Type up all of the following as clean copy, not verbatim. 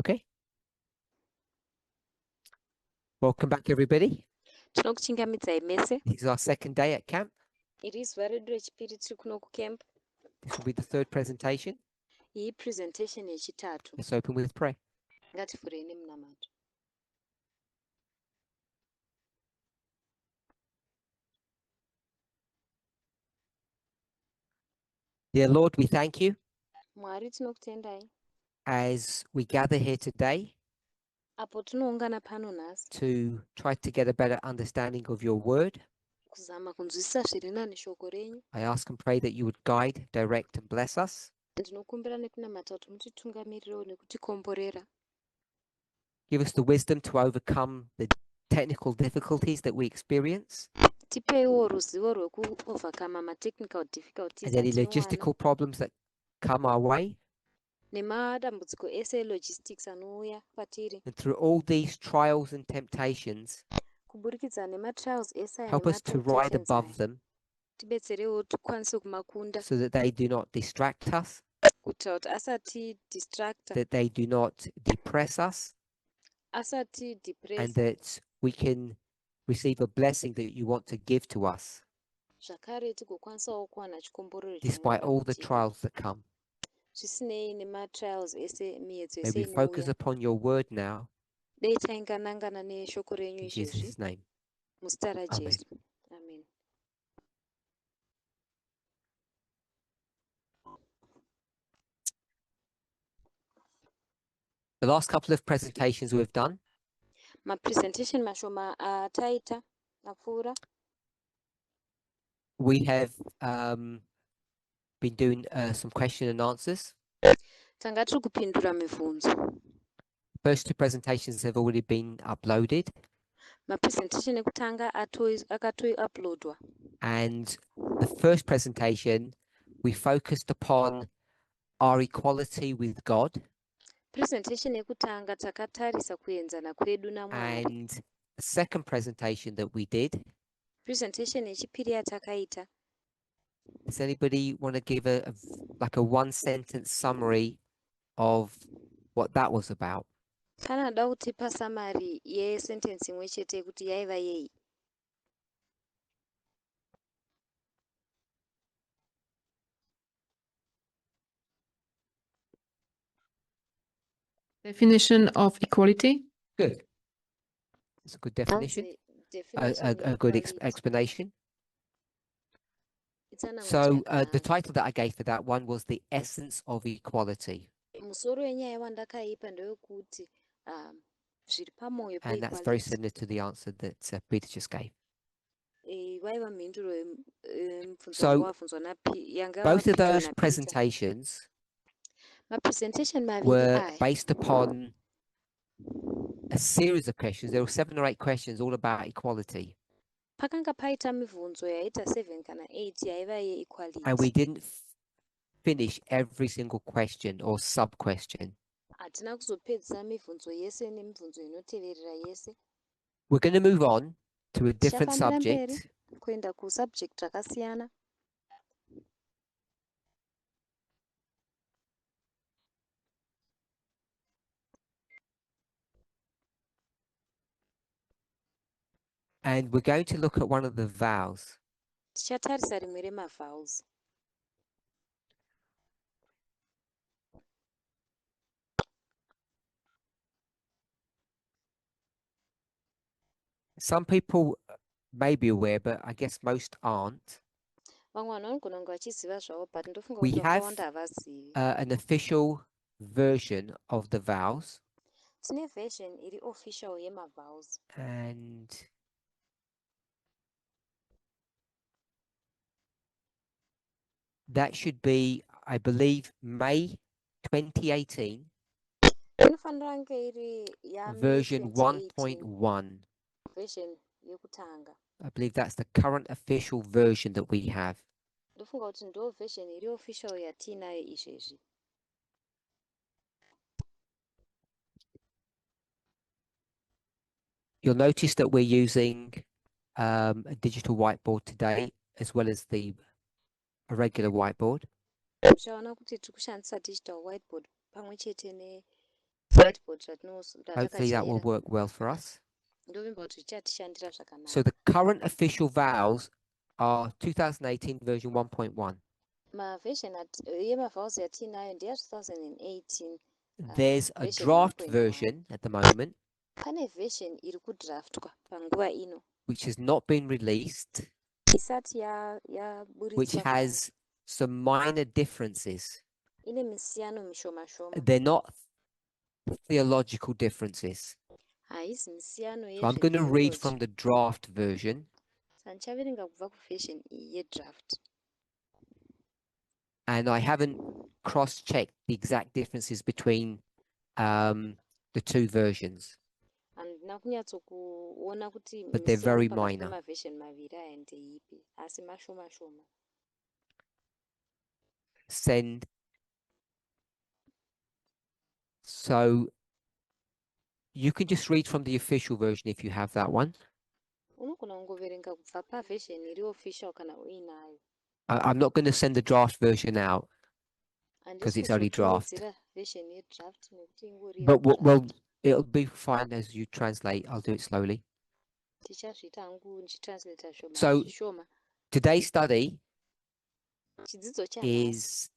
Okay. Welcome back, everybody. Tinokuchingamidzai mese. This is our second day at camp. Iri zuva redu rechipiri tiri kuno kucamp. This will be the third presentation. Iyi presentation yechitatu. Let's open with prayer. Ngativhurei nemunamato. Dear Lord, we thank you Mwari tinokutendai as we gather here today apo tinoungana pano nhasi to try to get a better understanding of your word. kuzama kunzwisisa zviri nani shoko renyu. I ask and pray that you would guide, direct, and bless us. Ndinokumbira nekunamata kuti mutitungamirireo nekutikomborera. Give us the wisdom to overcome the technical difficulties that we experience Tipeiwo ruzivo rwekuovercome matechnical difficulties and any atinowana logistical problems that come our way. nemadambudziko ese elogistics anouya kwatiri. And through all these trials and temptations, Kuburikidza nematrials ese aya help us to ride nematemptations above aya. them Tibetserewo tikwanise kumakunda so that they do not distract us, kuitira kuti asati distracta, that they do not depress us, asati and depressa, that we can receive a blessing that you want to give to us zvakare tigokwanisawo kuwana chikomborero despite all the chinoda trials that come. zvisinei nematrials ese miedzo May ese we focus inouya. upon your word now Dei tainganangana neshoko renyu in izvezvi Jesus' name. muzita Amen. rajesu, amen. The last couple of presentations we've done, Mapresentation mashoma ataita apfuura we have been doing some question and answers. tanga tiri kupindura mibvunzo. First two presentations have already been uploaded, Mapresentation ekutanga akatoiuploadwa. and the first presentation we focused upon our equality with God, Presentation ekutanga takatarisa kuenzana kwedu naMwari. and the second presentation that we did, Presentation yechipiri yatakaita. does anybody want to give a one sentence summary of what that was about? Kana da kutipa summary yesentence imwe chete kuti yaiva yei. Definition of equality. Good. That's a good definition. A good explanation. So the title that I gave for that one was The Essence of Equality. Musoro yenyaya wandakaipa ndewekuti zviri pamwoyo And that's very peequality. similar to the answer that Peter just gave. Waiva mhinduro yemubvunzo So, wanga wabvunzwa yanga Both of wapindwa those naPeter. presentations Mapresentation maviri were aya based upon a series of questions. There were 7 or 8 questions all about equality. pakanga paita mibvunzo yaita 7 kana 8 yaiva yeequality. And we didn't finish every single question or sub-question. Hatina kuzopedzisa mibvunzo yese nemibvunzo inoteverera yese. We're going to move on to a different Tichafambira mberi subject. kuenda kusubject rakasiyana. And we're going to look at one of the vows. Tichatarisa rimwe remavowels. Some people may be aware, but I guess most aren't. Vamwe vanhu vanogona kunge vachiziva zvavo, but ndofunga We kuti have vakawanda havazivi. an official version of the vows. Tine version iri official yemavowels. And that should be, I believe, May 2018, Inofanira kunge iri yaMay version 2018 1.1. version yekutanga. I believe that's the current official version that we have. Ndofunga kuti ndo version iri official yatiinayo izvezvi. You'll notice that we're using a digital whiteboard today, as well as a regular whiteboard. Muchaona kuti tiri kushandisa digital whiteboard pamwe chete whiteboard Hopefully that will ratakachayira work well for us. ndovimba kuti zvichatishandira So zvakanaka. the current official vowels are 2018 version 1.1. Mavhesheni yemavhawuzi yatiinayo ndeya 2018. There's a version draft 1.1. version at the moment, Pane vhesheni iri kudraftwa panguva ino which has not been released, isati which yaburitswa. has some minor differences. Ine misiyano mishoma shoma. They're not theological differences. Haisi misiyano So I'm going to read yezvetheology. from the draft version. Sandichaverenga kubva kuvhesheni iyi yedraft. And I haven't cross-checked the exact differences between the two versions, Handina kunyatsokuona kuti but they're misiyano very pakati minor. pemavhesheni maviri aya ndeipi, asi mashoma shoma. Send. So you can just read from the official version if you have that one. Unogona kungoverenga kubva pavhesheni iri official kana uinayo. I'm not going to send the draft version out, Handisi it's only draft. kuzotumidzira vhesheni yedraft nekuti ingori but well, yedraft. it'll be fine as you translate. I'll do it slowly. Tichazviita hangu ndichitranslata shoma So zvishoma. today's study Chidzidzo chanhasi is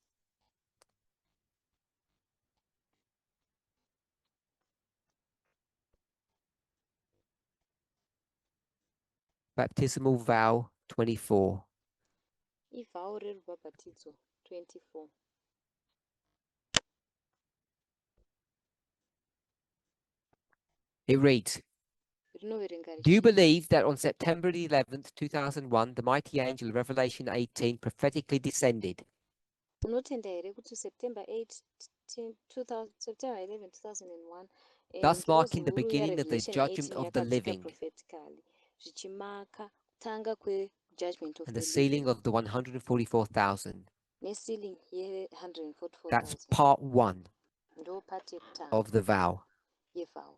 baptismal vow 24. ivhawo rerubhabhatidzo 24. It reads, Rinoverenga do you richiti, believe that on September the 11th, 2001, the mighty angel of Revelation 18 prophetically descended? unotenda here kuti September 8, 2001 Thus marking the ngiro zuru beginning of the yaRevelation judgment 18 of the yakatsika living prophetically zvichimaka kutanga kwejudgment of and the the sealing living of the 144,000. nesealing That's ye-144,000 part one ndo part yekutanga of the vow. yevhawo.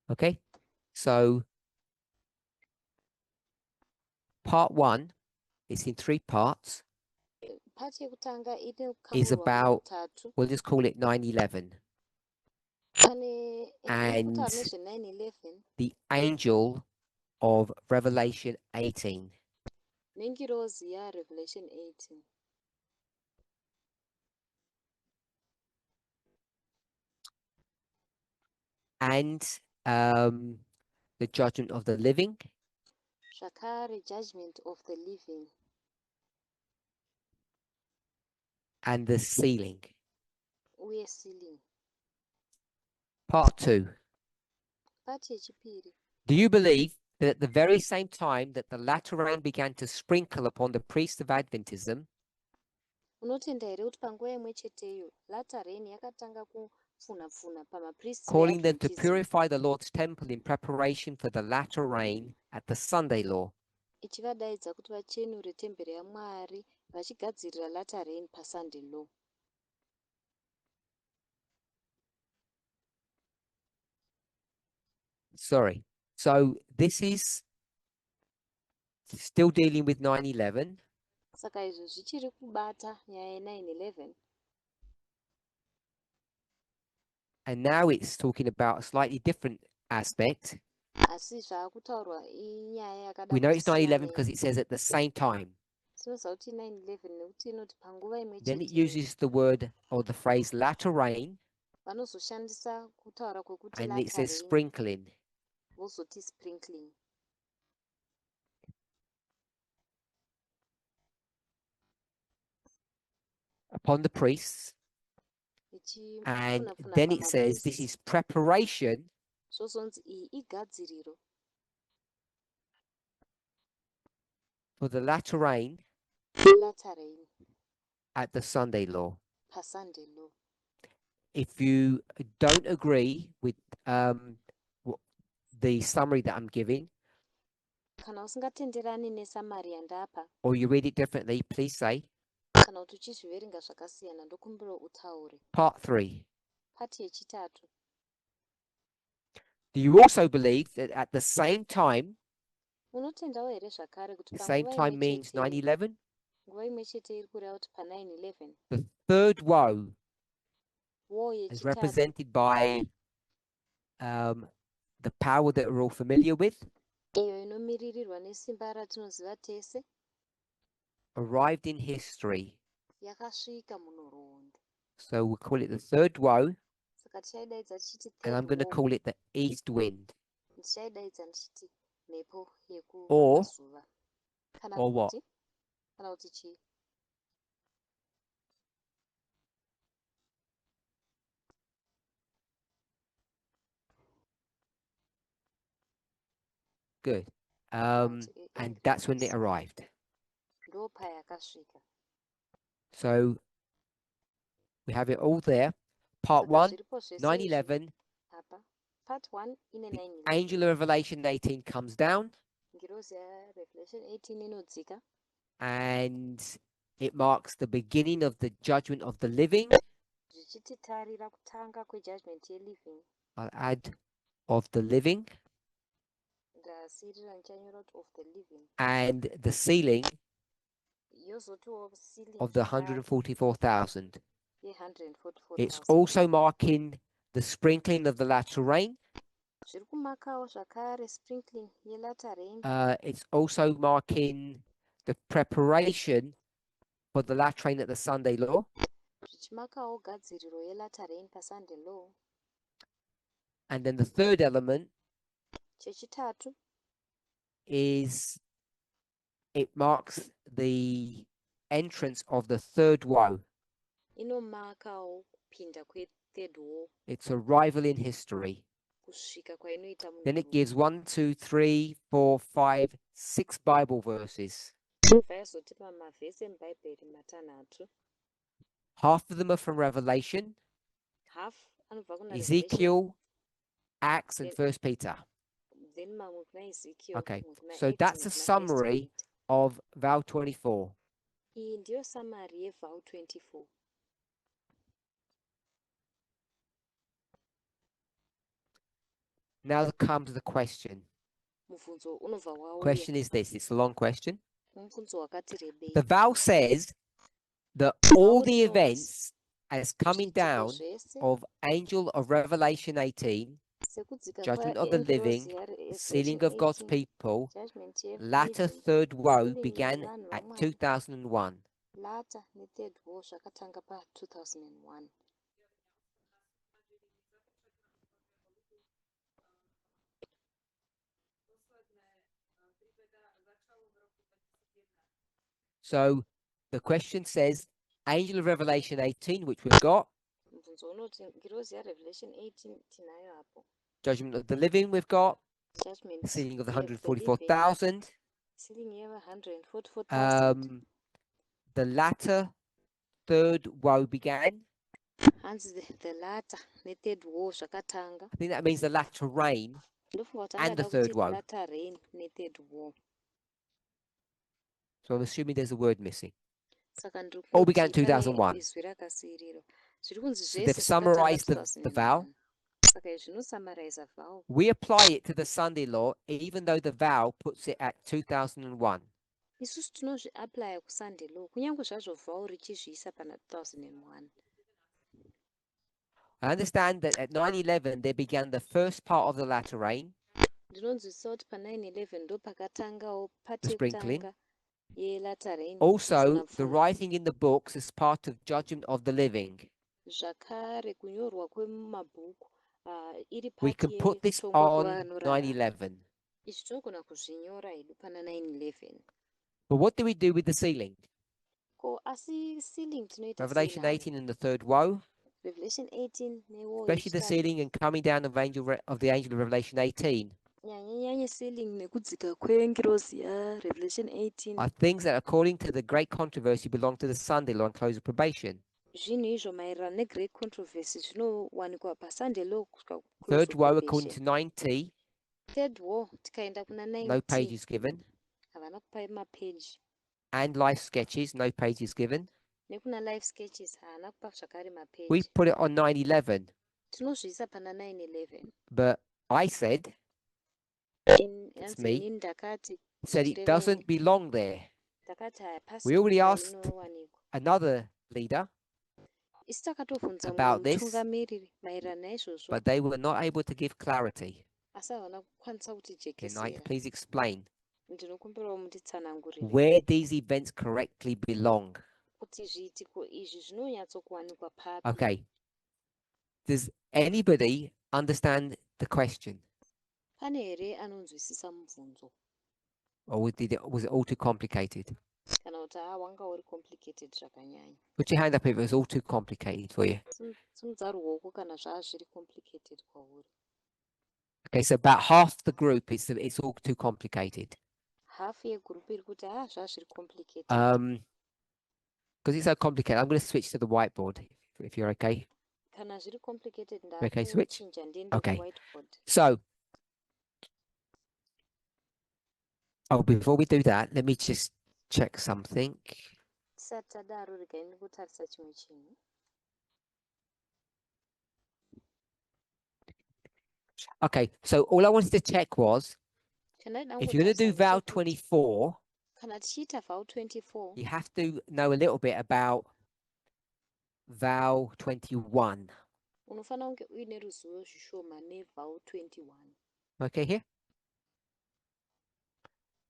Okay, so part one is in three parts. Part yekutanga ine Is kukamurwa about, mutatu. we'll just call it 9/11. Pane And kutaura nezve9/11 the angel of Revelation 18. nengirozi yaRevelation 18. And the judgment of the living Zvakare judgment of the living and the sealing. uye sealing. Part two. Part yechipiri. Do you believe that at the very same time that the latter rain began to sprinkle upon the priests of Adventism, Unotenda here kuti panguva imwe cheteyo latter rain yakatanga kupfunha-pfunha pamapriests calling them to veAdventism purify the Lord's temple in preparation for the latter rain at the Sunday law? ichivadaidza kuti vachenure temberi yaMwari vachigadzirira latter rain paSunday law. Sorry. So this is still dealing with 9/11. Saka izvo zvichiri kubata nyaya ye9/11 And now it's talking about a slightly different aspect. asi zvaakutaurwa inyaya yakada We know it's 9/11 kusiyana. because it says at the same time. Tinoziva kuti 9/11 nekuti inoti panguva imwe Then it cheteyo uses the word or the phrase latter rain, vanozoshandisa kutaura kwekuti and it latter says rain sprinkling. vozoti sprinkling. Upon the priests, and Ichipfunha-pfunha then it says this pamapriests. is preparation Zvozonzi iyi igadziriro for the latter rain latter rain at the Sunday law. paSunday law. If you don't agree with the summary that I'm giving, Kana usingatenderani nesamari yandapa or you read it differently, please say. kana kana kuti uchizviverenga zvakasiyana ndokumbira utaure. Part 3. Pati yechitatu. Do you also believe that at the same time, Unotendawo here zvakare kuti the same panguva time means imwe chete 9/11, nguva imwe chete iri kureva kuti pa9/11 the third woe war is yechitatu represented by the power that we're all familiar with, iyo inomiririrwa nesimba ratinoziva tese arrived in history. yakasvika munhoroondo. So we'll call it the third woe, Saka tichaidaidza tichiti and I'm going to third war. call it the east wind. Tichaidaidza ndichiti mhepo Or- yekumazuva. Kana or what? kuti chii? Good. Right, And that's when it arrived. ndo payakasvika. So we have it all there. Part Saka 1, zviripo zvese izvi 9/11, apa. Part 1 ine the 9/11. angel of Revelation 18 comes down, Ngirozi yaRevelation 18 inodzika. and it marks the beginning of the judgment of the living. Zvichititarira kutanga kwejudgment yeliving. I'll add of the living, Ndasirira ndichanyora kuti of the living. and the sealing Yozotiwo sealing of the 144,000. ye144,000. It's also marking the sprinkling of the latter rain. Zviri kumakawo zvakare sprinkling yelatter rain. It's also marking the preparation for the latter rain at the Sunday law. Zvichimakawo gadziriro yelatter rain paSunday law. And then the third element Chechitatu is it marks the entrance of the third woe. inomakawo kupinda kwethird war, Its arrival in history. kusvika kwainoita Then it munhu. gives 1, 2, 3, 4, 5, 6 Bible verses. Ndobva yazotipa mavhesi emubhaibheri matanhatu. Half of them are from Revelation, Half anobva kuna Revelation, Ezekiel, Acts, and Then- 1 Peter. then mamwe kuna Ezekiel, Okay, mamwe kuna so Acts, that's a mamwe kuna summary Testament. of vow 24. Iyi ndiyo summary yevow 24. Now comes the question. Mubvunzo unobva wauya. Question is this, it's a long question. Mubvunzo wakati rebei. The vow says that all the events as coming down of angel of Revelation 18, Sekudzika judgment kwa of the angels living, yaRevelation sealing of God's 18, people, judgment latter yeliving, third woe sealing began yevanhu at vaMwari, 2001. latter nethird war zvakatanga pa2001. So the question says, angel of Revelation 18, which we've got, Mubvunzo unoti ngirozi yaRevelation 18 tinayo apo. judgment of the living we've got, Judgment sealing of the yeliving, 144,000, sealing yeva144,000. the latter third woe began. Hanzi the latter nethird war zvakatanga. I think that means the latter rain. Ndofunga kuti And the angada third kuti woe. latter rain nethird war. So I'm assuming there's a word missing. Saka All began in ndikoti pane 2001. izwi rakasiyirirwa. Zviri kunzi So zvese they've summarized the 2001. vow. Saka izvi zvinosummarize vow. We apply it to the Sunday law, even though the vow puts it at 2001. Isusu tinozviaplya kuSunday law kunyange zvazvo vow richizviisa pana 2001. I understand that at 9/11 there began the first part of the latter rain, Ndinonzwisisa kuti pa9/11 ndo pakatangawo pati the sprinkling. yekutanga yelatter rain. Also, the mupfunapfuna. writing in the books as part of judgment of the living. Zvakare kunyorwa kwemumabhuku iri We pati can put this yekutongwa on kwevanorarama. 9/11. Izvi tinogona kuzvinyora hedu pana 9/11. But what do we do with the sealing? Ko asi sealing tinoita Revelation sei nayo? 18 and the third woe, Revelation 18 newo especially the sealing and coming down of the angel of Revelation 18, nyanye sealing nekudzika kwengirozi yaRevelation 18 are things that, according to the great controversy, belong to the Sunday law and close of probation. zvinhu izvo maererano negreat controversy zvinowanikwa paSunday law kusvika Third close woe, of according to probation. 9T, Third war tikaenda kuna no 19 pages given, havana kupa mapeji. and life sketches, no pages given. nekuna life sketches haana kupa zvakare We mapeji. put it on 911, Tinozviisa pana 911. but I said, Hanzi me. inini ndakati said it zvichireva doesn't ini. belong there. Ndakati haya pasi We already ndipo asked painowanikwa. another leader, Isi takatovhunza mumwe about this, mutungamiriri maererano naizvozvo, but they were not able to give clarity. asi havana kukwanisa Can I kutijekesera. please explain Ndinokumbirawo munditsanangurire where these events correctly belong? kuti zviitiko izvi zvinonyatsokuwanikwa papi. Okay. Does anybody understand the question? Pane here anonzwisisa mubvunzo Or was it all too complicated? kana kuti wanga uri complicated zvakanyanya. Put your hand up if it was all too complicated for you. Simudza ruoko kana zviri complicated kwauri. Okay, so about half the group, it's all too complicated. Half yegurupu iri kuti zviri complicated. Because it's so complicated, I'm going to switch to the whiteboard if you're okay. Kana zviri complicated Okay, switch. ndakuchinja ndiende Okay. kuwhiteboard. So, before we do that, let me just check something. Tisati tadaro regai ndikutarisa chimwe chinhu. Okay, so all I wanted to check was, Chandaida if you're going to do ngotarisa vow ndechekuti 24, kana tichiita vow 24 you have to know a little bit about vow 21. unofanira kunge uine ruzivo zvishoma nevow 21. Okay, here.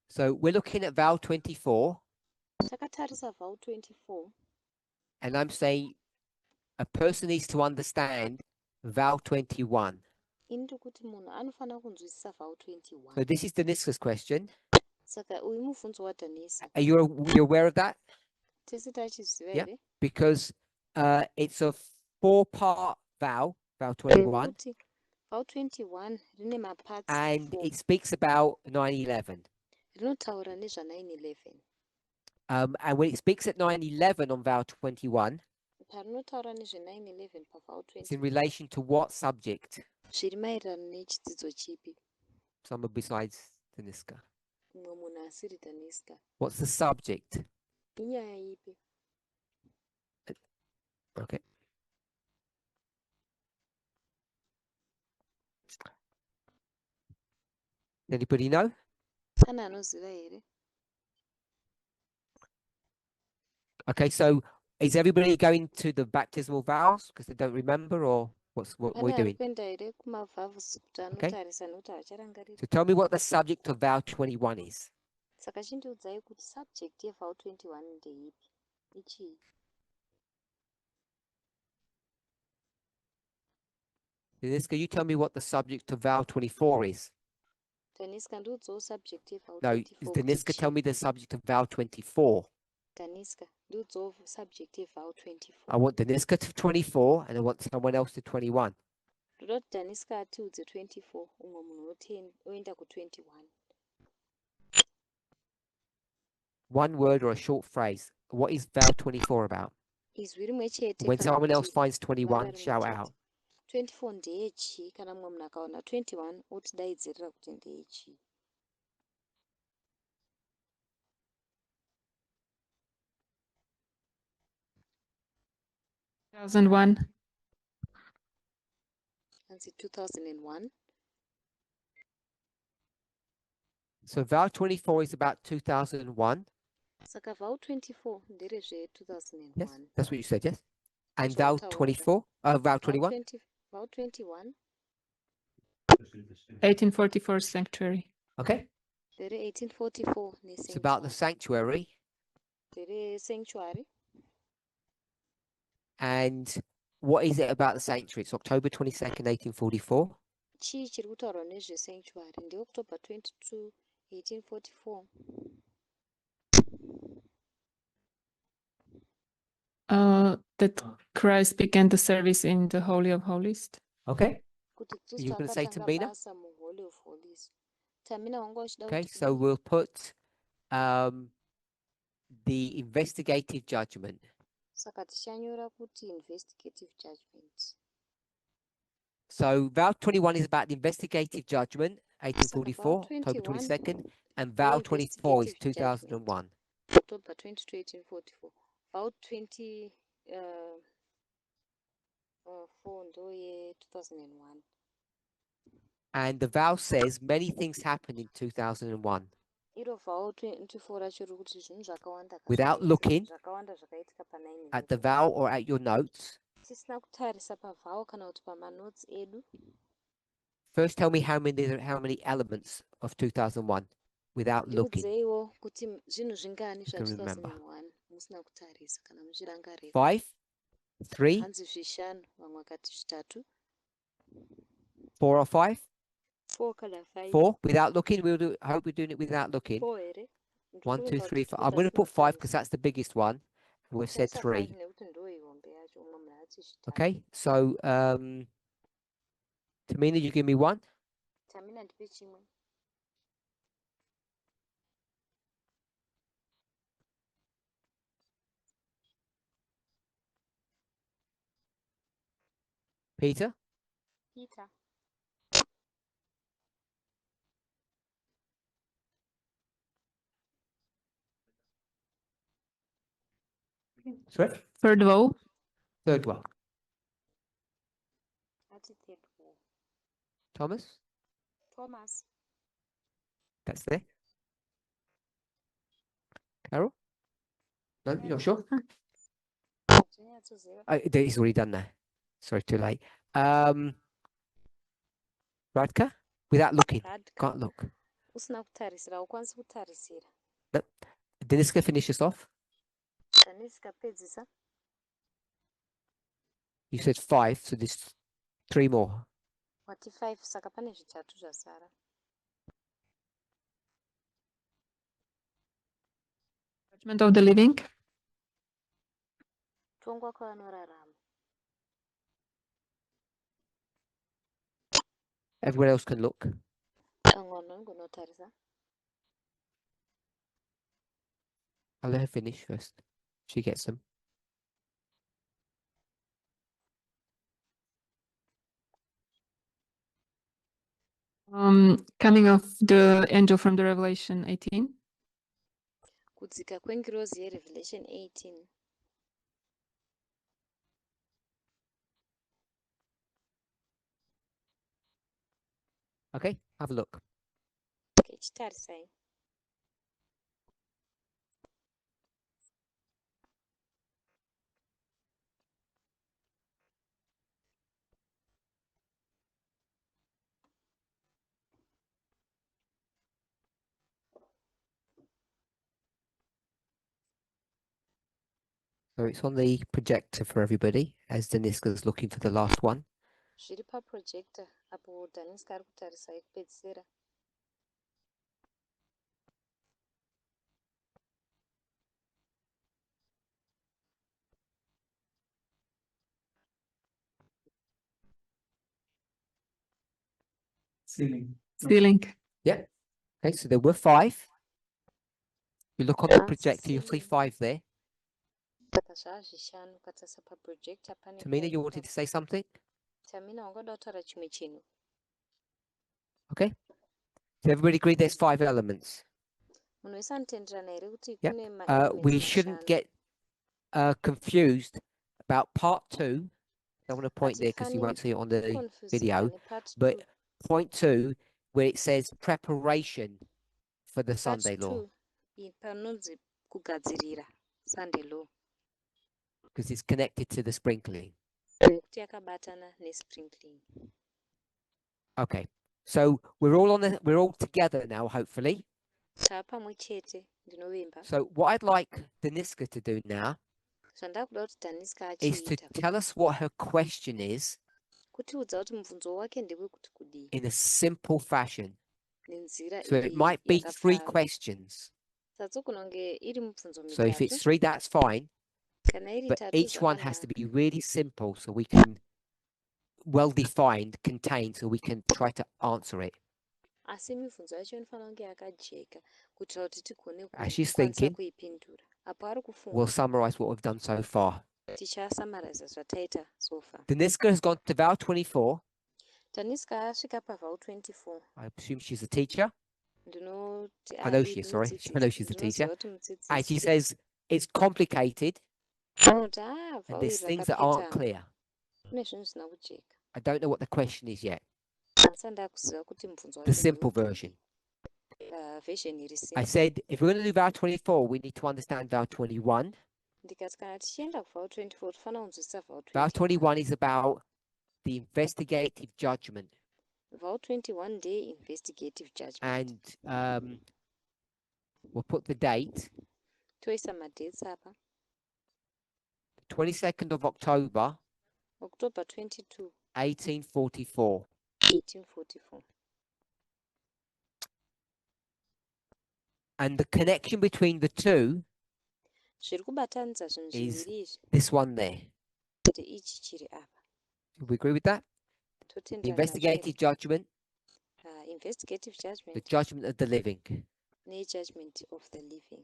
So we're looking at vow 24, Takatarisa vow 24 and I'm saying a person needs to understand vow 21. ini ndiri kuti munhu anofanira kunzwisisa vow 21. So this is Deniska's question. Saka uyu mubvunzo waDhanisa. Are you aware of that? Tese tachiziva Yeah. here. Because it's a 4-part vow, vow 21, Kuti vow 21 rine maparts and 4. it speaks about 9/11. Rinotaura nezva 9/11. And when it speaks at 9/11 on vow 21, Parinotaura nezve 9/11 pavow it's in 21. relation to what subject? Zviri maererano nechidzidzo chipi? Someone besides Deniska. Mumwe munhu asiri Dhaniska. What's the subject? Inyaya ipi? Okay. Anybody know? Pane anoziva here? Okay, so is everybody going to the baptismal vows because they don't remember, or what Pane we're ari doing? kuenda here kumavhavs kuti anotarisa nekuti haacharangarira. So tell me what the subject of vow 21 is. Saka chindiudzai kuti subject yevow 21 ndeipi? Ichii? Deniska, you tell me what the subject of vow 24 is. Dhaniska ndiudzawo subject yevow No, 24 kuti Deniska, tell chii? me the subject of vow 24. Dhaniska ndiudzawo subject yevow 24. I want Deniska to 24 and I want someone else to 21. Ndoda kuti Dhaniska atiudze 24 umwe munhu oenda ku21. One word or a short phrase. What is vow 24 about? Izwi rimwe chete When kana someone else kuti finds 21, rimwe shout chete. out. 24 ndeyechii kana mumwe munhu akaona 21 otidaidzirira kuti ndeyechii. Thousand Hanzi 2001. So vow 24 is about 2001. Saka vow 24 nderezve 2001. Yes, that's what you said, yes? And That's what vow I 24, vow Vow 21? 21 1844 sanctuary. Okay. ndere 1844 It's about the nesanctuary. sanctuary. Ndere sanctuary. And what is it about the sanctuary? It's October 22nd, 1844. Chii chiri kutaurwa nezvesanctuary? Ndeoctober 22, 1844. That Christ began the service in the Holy of Holies. Okay. Kuti You're Kristu gonna say akatanga Tamina? basa muholy of holies. Tamina wanga uchida Okay, kuti so udini? we'll put the investigative judgment. Saka tichanyora kuti investigative judgment. So vow 21 is about the investigative judgment, Saka vow 1844, October 21 22nd, and vow 24 is investigative judgment. 2001. October 22, 1844. About 24 ndo ye-2001. And the vow says many things happened in 2001. Iro vhawo 24 racho riri kuti zvinhu zvakawanda Without zvakaita- looking zvakawanda zvakaitika pa9 at the vow or at your notes, tisina kutarisa pavhawo kana kuti pamanotsi edu. first tell me how many elements of 2001 without looking. Ndiudzeiwo kuti zvinhu zvingani You can remember. zva2001 musina kutarisa kana muchirangarira. 5, 3, Hanzi 5 vamwe vakati 3, 4 or 5? 4 kana 5. 4 without looking. I hope we're doing it without looking. 4 here. 1, 2, 3, 4. I'm going to put 5 because that's the biggest one. We've said 3. nekuti ndo ihombe yacho umwe munhu ati 3. Okay, so Tamina, you give me 1. Tamina ndipe chimwe. Peter, Peter. sorry, Third vow. third one. Ati third one. Thomas, Thomas. that's there. Carol? No, you're not sure? Zvanyatsoziva. He's already done that. Sorry, too late. Radka, without looking, Radka. can't look. Usina kutarisira, haukwanisi kutarisira. Deniska, finish us off. Daniska pedzisa. You said 5, so there's 3 more. Wati 5 saka pane 3 zvasara. Judgment of the living. Kutongwa kwavanorarama. Everyone else can look. Vamwe vanhu vanogona kutarisa. I'll let her finish first. She gets them. Coming of the angel from the Revelation 18. Kudzika kwengirozi yeRevelation 18. Okay, have a look. Okay, chitarisai. So it's on the projector for everybody as Deniska's looking for the last one. Zviri paprojector apo Daniska ari kutarisa yekupedzisira. Ceiling. Okay, so there were 5. You look on the Ah, projector, you'll see ceiling. 5 there. Saka zvazvishanu ukatarisa paprojector pane Tamina, you 5. wanted to say something? Tamina wangada kutaura chimwe chinhu. Okay. So everybody agreed there's 5 elements. Munhu wese anotenderana here kuti Yep. kune We maelements shouldn't mashanu. get confused about part 2. I want to point there because you won't see it on the video. Confused nepart But 2. point 2, where it says preparation for the Part Sunday law, 2 panonzi kugadzirira Sunday law. because it's connected to the sprinkling. Nekuti yakabatana nesprinkling. Okay. So we're all together now, hopefully. Taapamwe chete ndinovimba. So what I'd like Deniska to do now Zvandakuda kuti Daniska is to achiita tell us what her question is kutiudza kuti mubvunzo wake ndewekuti kudii in a simple fashion. nenzira So it might be 3 questions. satsogona kunge iri mibvunzo So if it's mitatu 3, that's fine. kana iri But tatu each one has to zvakanaka. be really simple so we can well-defined, contained, so we can try to answer it. Asi mibvunzo yacho inofanira kunge yakajeka kuitira kuti tigone As she's kukwanisa thinking, kuipindura. Apo ari we'll kufunga summarize what we've done so far. tichasamariza zvataita so far. Deniska has gone to vow 24. Daniska asvika pavhau 24. I assume she's a teacher. Ndinoti I know she is, sorry. I know she's a teacher. kuti And she mudzidzisi. says, it's complicated. vanoti and bva there's iri things that aren't rakapetana clear. kune zvinhu zvisina kujeka. I don't know what the question is yet. Handisati ndakuziva kuti mubvunzo The wacho simple ndewudini. version. Version iri I simple. said, if we're going to do vow 24, we need to understand vow 21. Ndikati kana tichienda kuvhau 24 tofanira kunzwisisa vhau Vow 21. 21 is about the investigative judgment. Vhau 21 ndeye investigative judgment. And we'll put the date, Toisa madates apa. 22nd of October, October 22, 1844. 1844. And the connection between the two Zviri kubatanidza zvinhu is zviviri izvi this one there. ndeichi chiri apa. Do we agree with that? The Totenderana nazvo investigative here. judgment, Investigative the judgment judgment of the living. nejudgment of the living.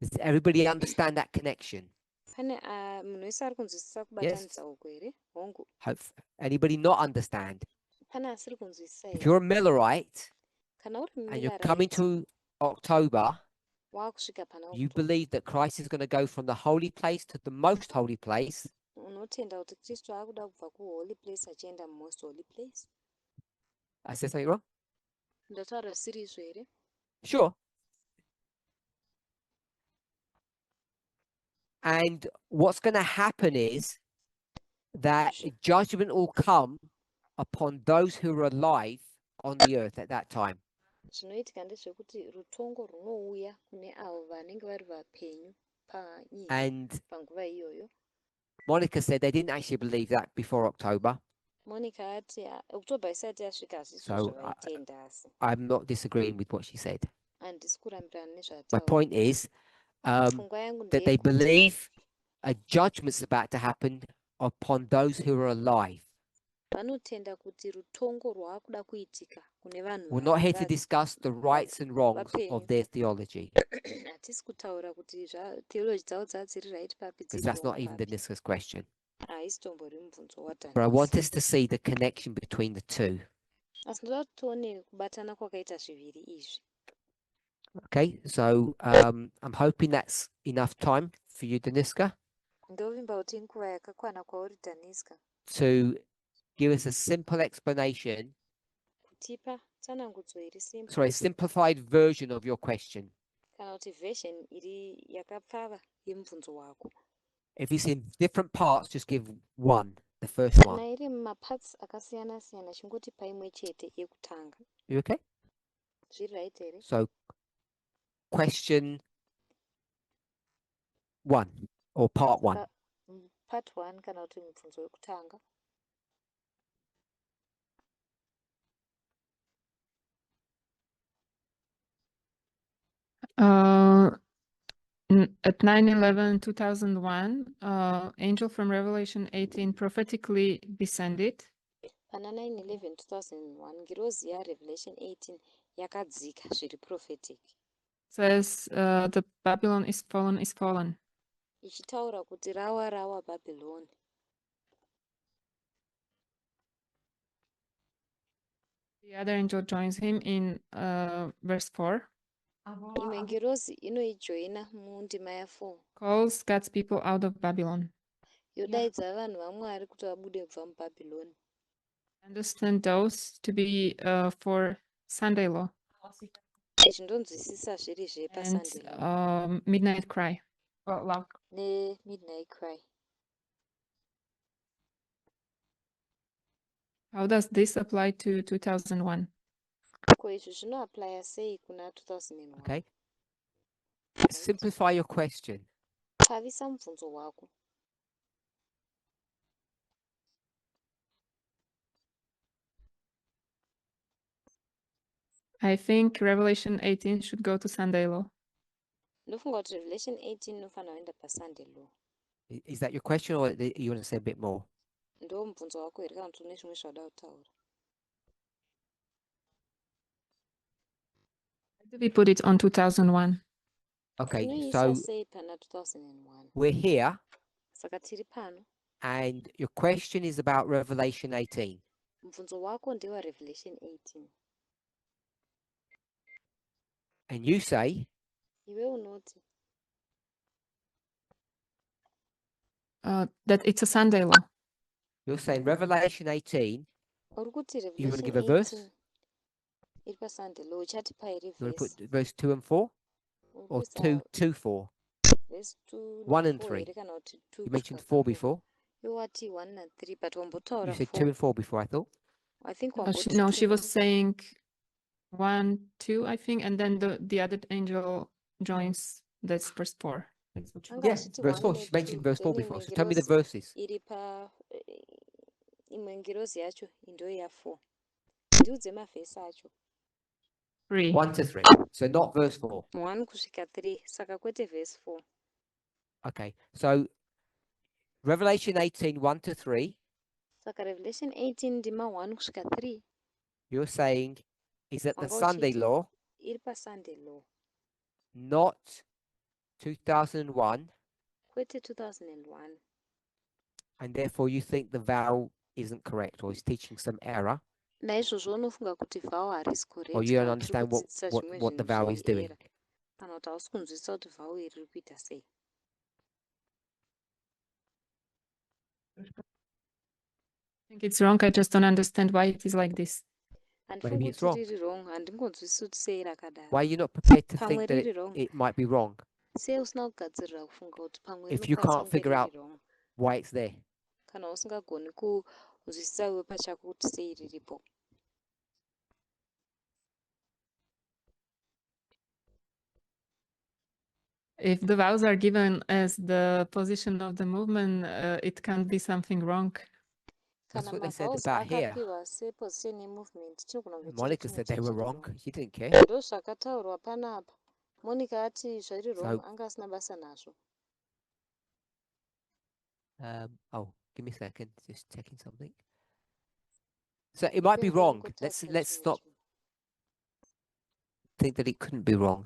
Does everybody understand that connection? Pane munhu wese ari kunzwisisa kubatanidza uku here? Hongu. Anybody not understand? Pane asiri kunzwisisa If here. you're a Millerite Kana uri and you're coming Millerite, to October, wakusvika pana you October. believe that Christ is going to go from the holy place to the most holy place. Unotenda kuti Kristu akuda kubva kuholy place achienda most holy place. I said something wrong? Ndataura zvisiri izvo here? Sure. And what's going to happen is that judgment will come upon those who are alive on the earth at that time. Zvinoitika ndezvekuti rutongo runouya kune avo vanenge vari vapenyu panyika And panguva iyoyo. Monica said they didn't actually believe that before October. Monica ati October isati yasvika hazvisi So, zvavaitenda asi. I'm not disagreeing with what she said. Handisi kurambirana My nezvataura. point is Pfungwa yangu that they ndeyekuti believe a judgment's about to happen upon those who are alive. vanotenda kuti rutongo rwaakuda kuitika kune vanhu We're not here to discuss the rights and wrongs of their theology, hatisi kutaura kuti theology dzavo dziri right papi because dziri that's wrong not even the papi. discussed question. Haisi tombori mubvunzo But I want wadhanisi. us to see the connection between the two. Asi ndoda kuti tione kubatana kwakaita zviviri izvi. Okay, so I'm hoping that's enough time for you, Deniska, Ndovimba kuti inguva yakakwana kwauri Dhaniska to give us a simple explanation, kutipa tsanangudzo iri simple sorry, a simplified version of your question. kana kuti version iri yakapfava yemubvunzo wako. If it's in different parts, just give one, the first Kana one. iri mumaparts akasiyana siyana chingoti paimwe chete yekutanga. You okay? Zviri right here? So, question 1 or part 1. Part 1 kana kuti mubvunzo wekutanga. At 9/11/2001, angel from Revelation 18 prophetically descended. Pana 9/11/2001 ngirozi yaRevelation 18 yakadzika zviri prophetic. Says the Babylon is fallen. Ichitaura kuti rawa Babylon. The other angel joins him in verse 4. Imwe ngirozi inoijoina mundima ya4. Calls God's people out of Babylon. Yodaidza vanhu vaMwari kuti vabude kubva muBhabhiloni. Understand those to be for Sunday law Izvi ndonzwisisa zviri zvepaSunday law. and midnight cry. NeMidnight Cry. How does this apply to 2001? Ko izvi zvinoaplya sei kuna 2001? Okay. Simplify your question. Pfavisa mubvunzo wako. I think Revelation 18 should go to Sunday law. Ndofunga kuti Revelation 18 inofanira kuenda paSunday law. Is that your question, or you want to say a bit more? Ndo mubvunzo wako here kana kuti une zvimwe zvauda kutaura? Why do we put it on 2001? Okay, Tinoisa so sei pana 2001? we're here, Saka tiri pano. and your question is about Revelation 18. Mubvunzo wako ndewa Revelation 18. And you say Iwe unoti that it's a Sunday law. You're saying Revelation 18. uri kuti You want to Revelation give a verse? 18 iri pasunday law uchatipa iri You want to vhesi put verse 2 and 4 uri or kuisa 2, 4? vhesi 2 1 and 4 3. here kana kuti 2 You mentioned kusvika 4 pa 4 before. iwe wati 1 na 3 but You wambotaura said 2 4 and 4 before, I thought. I think No, wamboti she 2 was na 4 saying 1, 2, I think, and then the other angel joins. That's verse 4. That's what she Anga Yeah, achiti verse 1 4. She mentioned verse 4 then before. imwe So tell me the ngirozi verses. iri pa imwe ngirozi yacho ndo ya 4 ndiudze mavhesi acho 3. 1 to 3. So not verse 4. 1 kusvika 3 saka kwete vhesi 4 Okay. So Revelation 18, 1 to 3. saka Revelation 18 ndima 1 kusvika 3 You're saying is that the wanga Sunday uchiti law, iri pasunday law not 2001, kwete 2001 and therefore you think the vow isn't correct or is teaching some error, naizvozvo unofunga kuti vhau harisi or correct you don't kana tiri understand kudzidzisa zvimwe what the zvinhu vow is doing. zvine kana kuti hausi kunzwisisa kuti vhau iri riri kuita sei I think it's wrong. I just don't understand why it is like this. handifungi Maybe it's kuti wrong. riri wrong handingonzwisisi kuti sei rakadaro Why are you not prepared to pamwe think that riri wrong it might be wrong sei usina kugadzirira kufunga kuti pamwe if you rinokwanisa can't kunge figure riri out wrong why it's there? kana usingagoni kunzwisisa iwe pachako kuti sei riripo If the vows are given as the position of the movement, it can't be something wrong. That's kana what they said mavhaus about here. akapiwa seposition yemovement chinogona kunge chiri Monica chimwe said they were chete chiri wrong. wrong She didn't care. ndo zvakataurwa panapa monica ati zvairi wrong So- anga asina basa nazvo Oh, give me a second. Just checking something. So it might be Ndipenguva wrong. ngotarisira Let's chimwe not chinhu. think that it couldn't be wrong.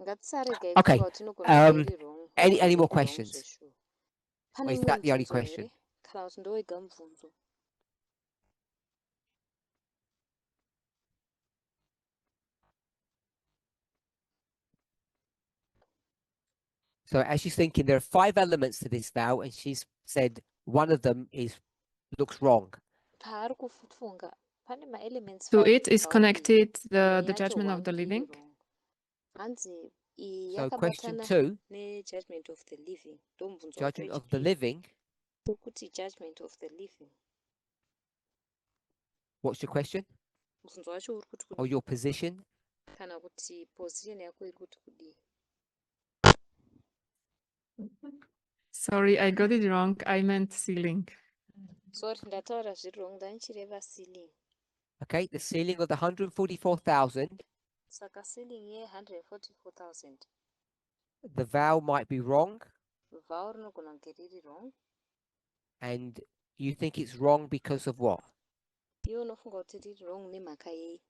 ngatisaregai Okay, kufunga kuti inogona kunge iri wrong any inogona more kunge iri wrong questions? zveshuwa pane Or is mumwe that the only mubvunzo question? here kana kuti ndowega mubvunzo So as she's thinking, there are 5 elements to this vow, and she's said one of them looks wrong. paari kufunga pane maelements To 5 it is ebhau iyi. connected Imwe the yacho judgment of the 1 iri living. wrong. hanzi iyi So question yakabatana 2, nejudgment of the living ndo mubvunzo judgment wacho of the wechipiri living. kuti judgment of the living What's your question mubvunzo wacho uri kuti or kudii your position? kana kuti position yako iri kuti kudii Sorry, I got it wrong. I meant sealing. sorry ndataura zviri wrong ndanichireva sealing Okay, the sealing of the 144,000. saka sealing ye144,000 The vow might be wrong, vhau rinogona kunge riri wrong and you think it's wrong because of what? iwe unofunga kuti riri wrong nemhaka yei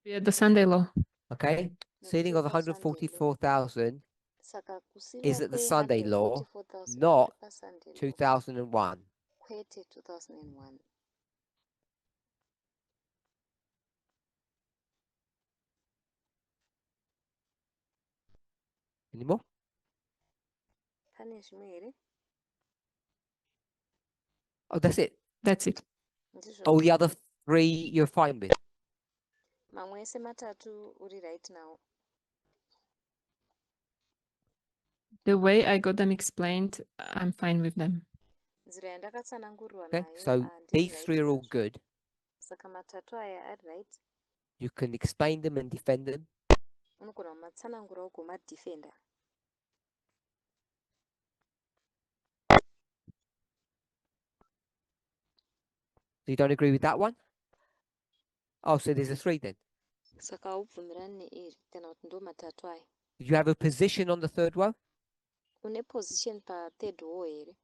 We had the Sunday law. Okay, sealing of the 144,000 saka is at the Sunday law, 144,000 not iri pasunday law 2001. kwete 2001 Any more? pane zvimwe here Oh, that's it. That's it. ndizvo All the other 3 you're fine with. mamwe ese matatu uri right nawo The way I got them explained, I'm fine with them. nzira yandakatsanangurirwa Okay, nayo so handiri these right 3 are all nazvo. good. saka matatu aya ari right You can explain them and defend them. unogona kumatsanangura ugomadefenda So you don't agree with that one? Oh, so there's a 3 then. saka haubvumirani neiri kana kuti ndo matatu aya Do you have a position on the 3rd one? une position pathird wo here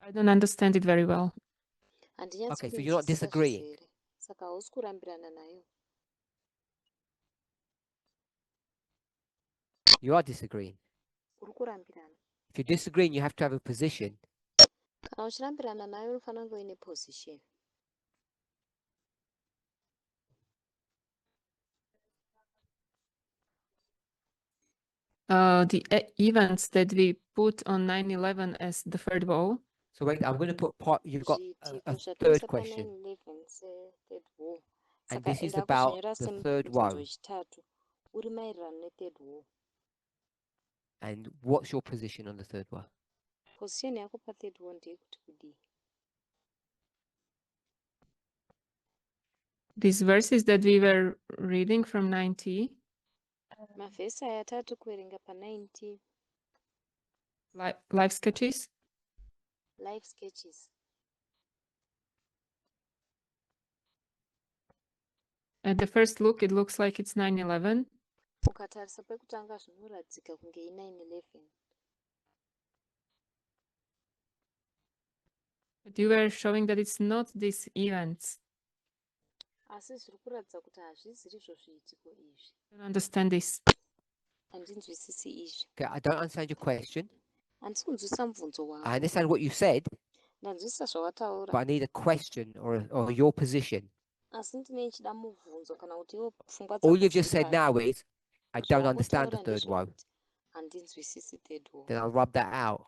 I don't understand it very well. Okay, so you're not disagreeing. here saka hausi kurambirana nayo You are disagreeing. uri kurambirana If you're disagreeing, you have to have a position. kana uchirambirana nayo unofanira kunge uine position events that we put on 9/11 as the third woe. So wait, I'm going to put part. You've got Zvitiko a zvatoisa third pa question, 9/11 se-third war. and Saka this is enda about kuzvinyora the third semubvunzo woe. wechitatu uri maererano ne-third war. And what's your position on the third woe? Position yako pa-third war ndeyekuti kudii? These verses that we were reading from 90, Mavhesi aya atatu kuverenga pa-90 life sketches. life sketches. At the first look, it looks like it's 9/11. Ukatarisa pekutanga zvinoradzika kunge i9/11. But you were showing that it's not these events. Asi zviri kuratidza kuti hazvisi izvo zviitiko izvi. I don't understand this. Handinzwisisi izvi. Okay, I don't understand your question. Handisi kunzwisisa mubvunzo I wako. understand what you said, Ndanzwisisa zvawataura. but I need a question or your position. Asi ndine chida mubvunzo kana kuti iwo pfungwa All dzako you've just dziri said pari. now is, I don't understand the Zvawakutaura third woe. ndezvekuti handinzwisisi third war. Then I'll rub that out.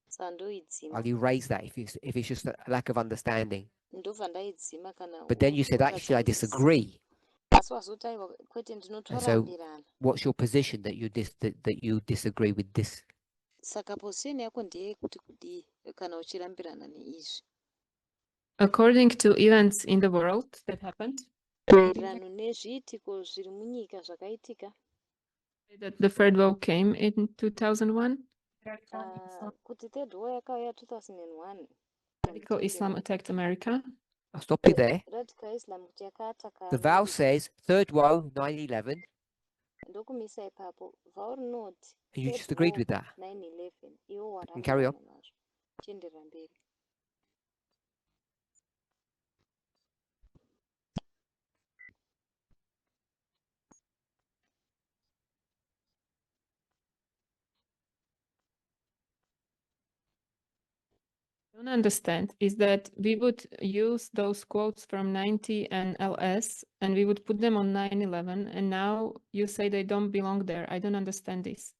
Sandoidzima. I'll erase that if it's just a lack of understanding. Ndobva ndaidzima kana But then you said, actually, I wasinganzwisisi. disagree. Asi wazotaiwa kwete And so, ndinotorambirana. what's your position that you disagree with this? Saka position yako ndeyekuti kudii kana uchirambirana neizvi. According to events in the world that happened, Maererano nezviitiko zviri munyika zvakaitika. that the third woe came in 2001. Kuti third war yakauya 2001. Radical Islam attacked America. I'll stop you there. Radical Islam kuti yakaataka. The vow says, third woe, 9/11. Ndokumisa ipapo. Vow rinoti. And you just agreed with that. 9/11. Iwo And carry on. warambirana nazvo. Chiendera mberi. Don't understand is that we would use those quotes from 90 and LS and we would put them on 9/11 and now you say they don't belong there. I don't understand this.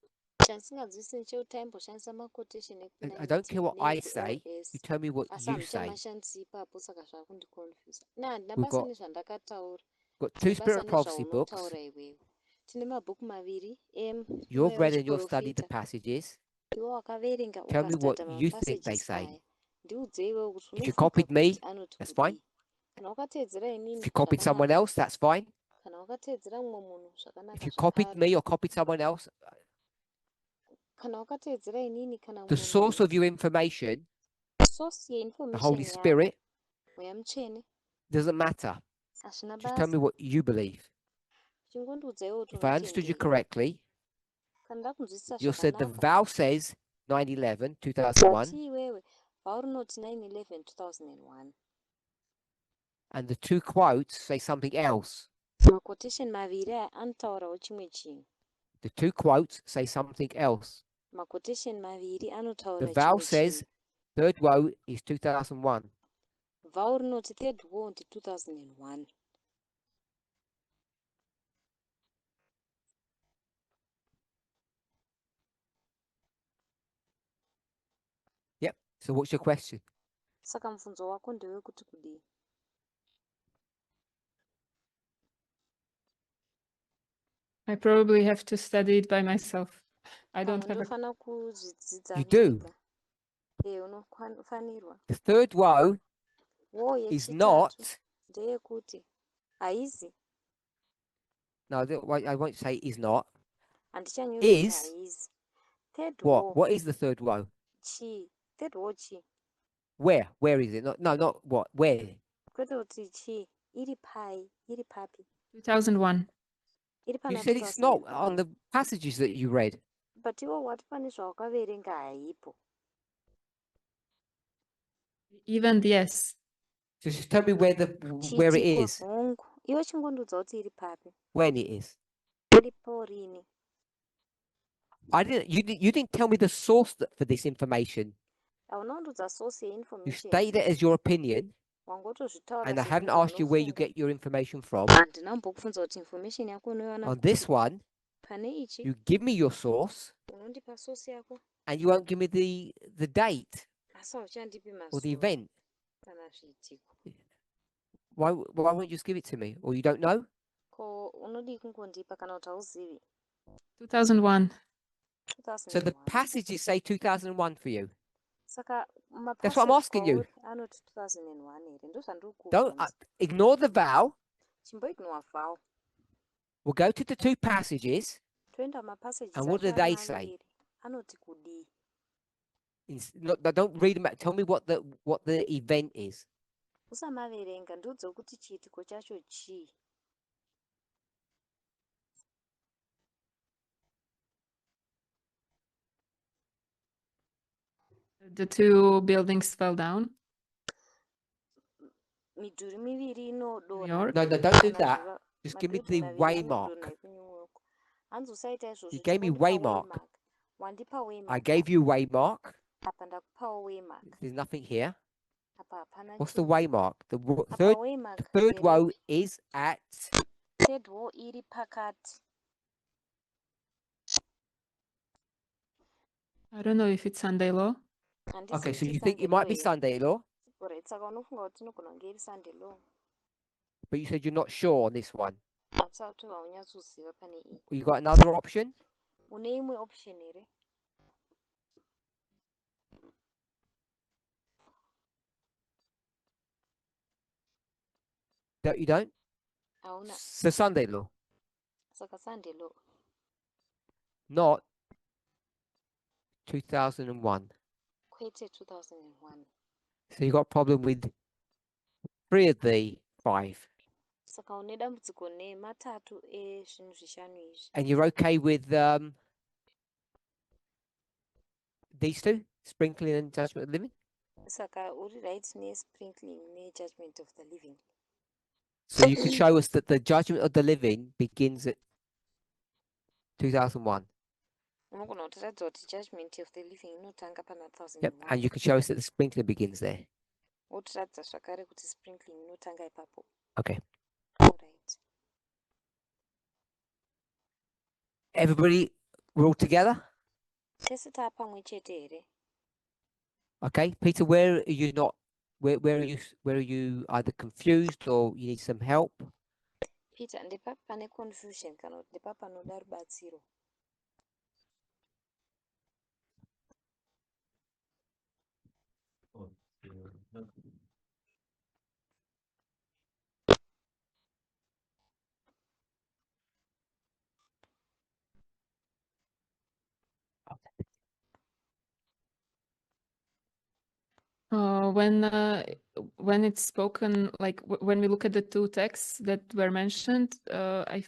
Chandisingazwisisi ndechekuti taimboshandisa maquotation And I don't care what I say. You tell me what asi you say. hamuchamashandisi ipapo saka zvakundiconfuse. Handina We've basa got- nezvandakataura. Got Tine two basa spirit prophecy books. nezvaunotaura iwewe. Tine mabhuku maviri You've read and you've studied the passages. iwo wakaverenga Tell me what ukastata you think they mapasages say. aya. Ndiudze iwewe kuti If you unofunga copied me, kuti anoti that's kudii. fine. Kana wakateedzera inini If you copied someone zvakanaka. else, that's fine. Kana wakateedzera mumwe munhu zvakanaka If you copied zvakare. me or copied someone else, Kana wakateedzera inini kana the mumwe source munhu. of your information, Source the yeinformation Holy yako, Spirit, mweya mutsvene, doesn't matter. hazvina Just tell me basa. what you believe. Chingondiudza iwe kuti If I understood you unotendei. correctly, Kana ndakunzwisisa you said the zvakanaka. vow says 9/11, 2001, Wati iwewe, vow rinoti 9/11, 2001. and the two quotes say something else. Maquotation maviri aya anotaurawo chimwe chinhu. The two quotes say something else. Maquotation maviri anotaura The vow chimwe says chinhu. third woe is 2001. Vow rinoti third war ndi 2001. Yep. So what's your question? Saka mubvunzo wako ndewekuti kudii. I probably have to study it by myself. I don't Pamwe have a ndofana kuzvidzidza You do. wega. Unofanirwa. The third woe War is yechitatu not. ndeyekuti haizi. No, I won't say is not. Handichanyori kuti Is haizi. Third what? war What is the third woe? chi. Third war chi. Where? Where is it? Not what. Where? Kwete kuti chi. Iri pai. Iri papi. 2001. Iri You pana said it's not 2001. on the passages that you read. But iwo wati pane zvawakaverenga haipo. Even yes. So just tell me where it Chiitiko is. hongu. Iwo chingondiudza kuti iri papi. When it is. Iripo rini. I didn't. You didn't tell me the source for this information. Hauna kundiudza source You yeinformation. stated it as your opinion, Wangotozvitaura and I haven't sezvinhu asked you where you zvaunofunga. get your information from. Handina kumbokubvunza kuti information yako unoiwana On kuti. this one, pane ichi You give me your source, unondipa source yako and you won't give me the date asi hauchandipi or the mazuva event. kana zviitiko. Why won't you just give it to me? Or you don't know? Ko unodi kungondipa kana kuti hauzivi? 2001. So the 2001. passages say 2001 for you. Saka That's what I'm asking you. kwauri anoti 2001 here ndo zvandiri Don't kubvunza. ignore the vowel. Chimboignore vowel. We'll go to the two passages. Toenda mapassages And what do acho they ari say? maviri. Anoti kudii. Don't read them out. Tell me what the event is. Usamaverenga ndiudze kuti chiitiko chacho chii. The two buildings fell down. Midhuri miviri inodonha. York. No, don't do kana that. zviva- Just give me mabhiridhi the maviri waymark. anodonha ikunyuku. Hanzi usaita izvozvo. You gave me chimbondipa waymark. Wandipa waymark. I gave you waymark. Apa ndakupawo waymark. There's nothing here. Apa hapana What's the chinhu. waymark? The Apa third waymark third woe nderepi? is at. Third row iri pakati. I don't know if it's Sunday law. Handisi Okay, so kuti you think Sunday it might be law here. Sunday law, Alright, saka unofunga kuti inogona kunge iri Sunday law. but you said you're not sure on this one. Hausati haunyatskuziva pane iyi. You got another option? Une imwe option here? No, you don't? Hauna. So Sunday law, Saka Sunday law. not 2001. Kwete 2001. So you got a problem with 3 of the 5. Saka une dambudziko nematatu ezvinhu zvishanu izvi. And you're okay with these two, sprinkling and judgment of living? Saka uri right nesprinkling nejudgment of the living. So you can show us that the judgment of the living begins at 2001. Unogona kutiratidza kuti judgment of the living inotanga pana Yep. 1001. And you can show us that the sprinkling begins there. Wotiratidza zvakare kuti sprinkling inotanga ipapo. Okay. Alright. Everybody, we're all together? Tese tapamwe chete here? Okay. Peter, where are you not? Where are you either confused or you need some help? Peter, ndepa pane confusion kana kuti ndepa panoda rubatsiro? When it's spoken, like when we look at the two texts that were mentioned, I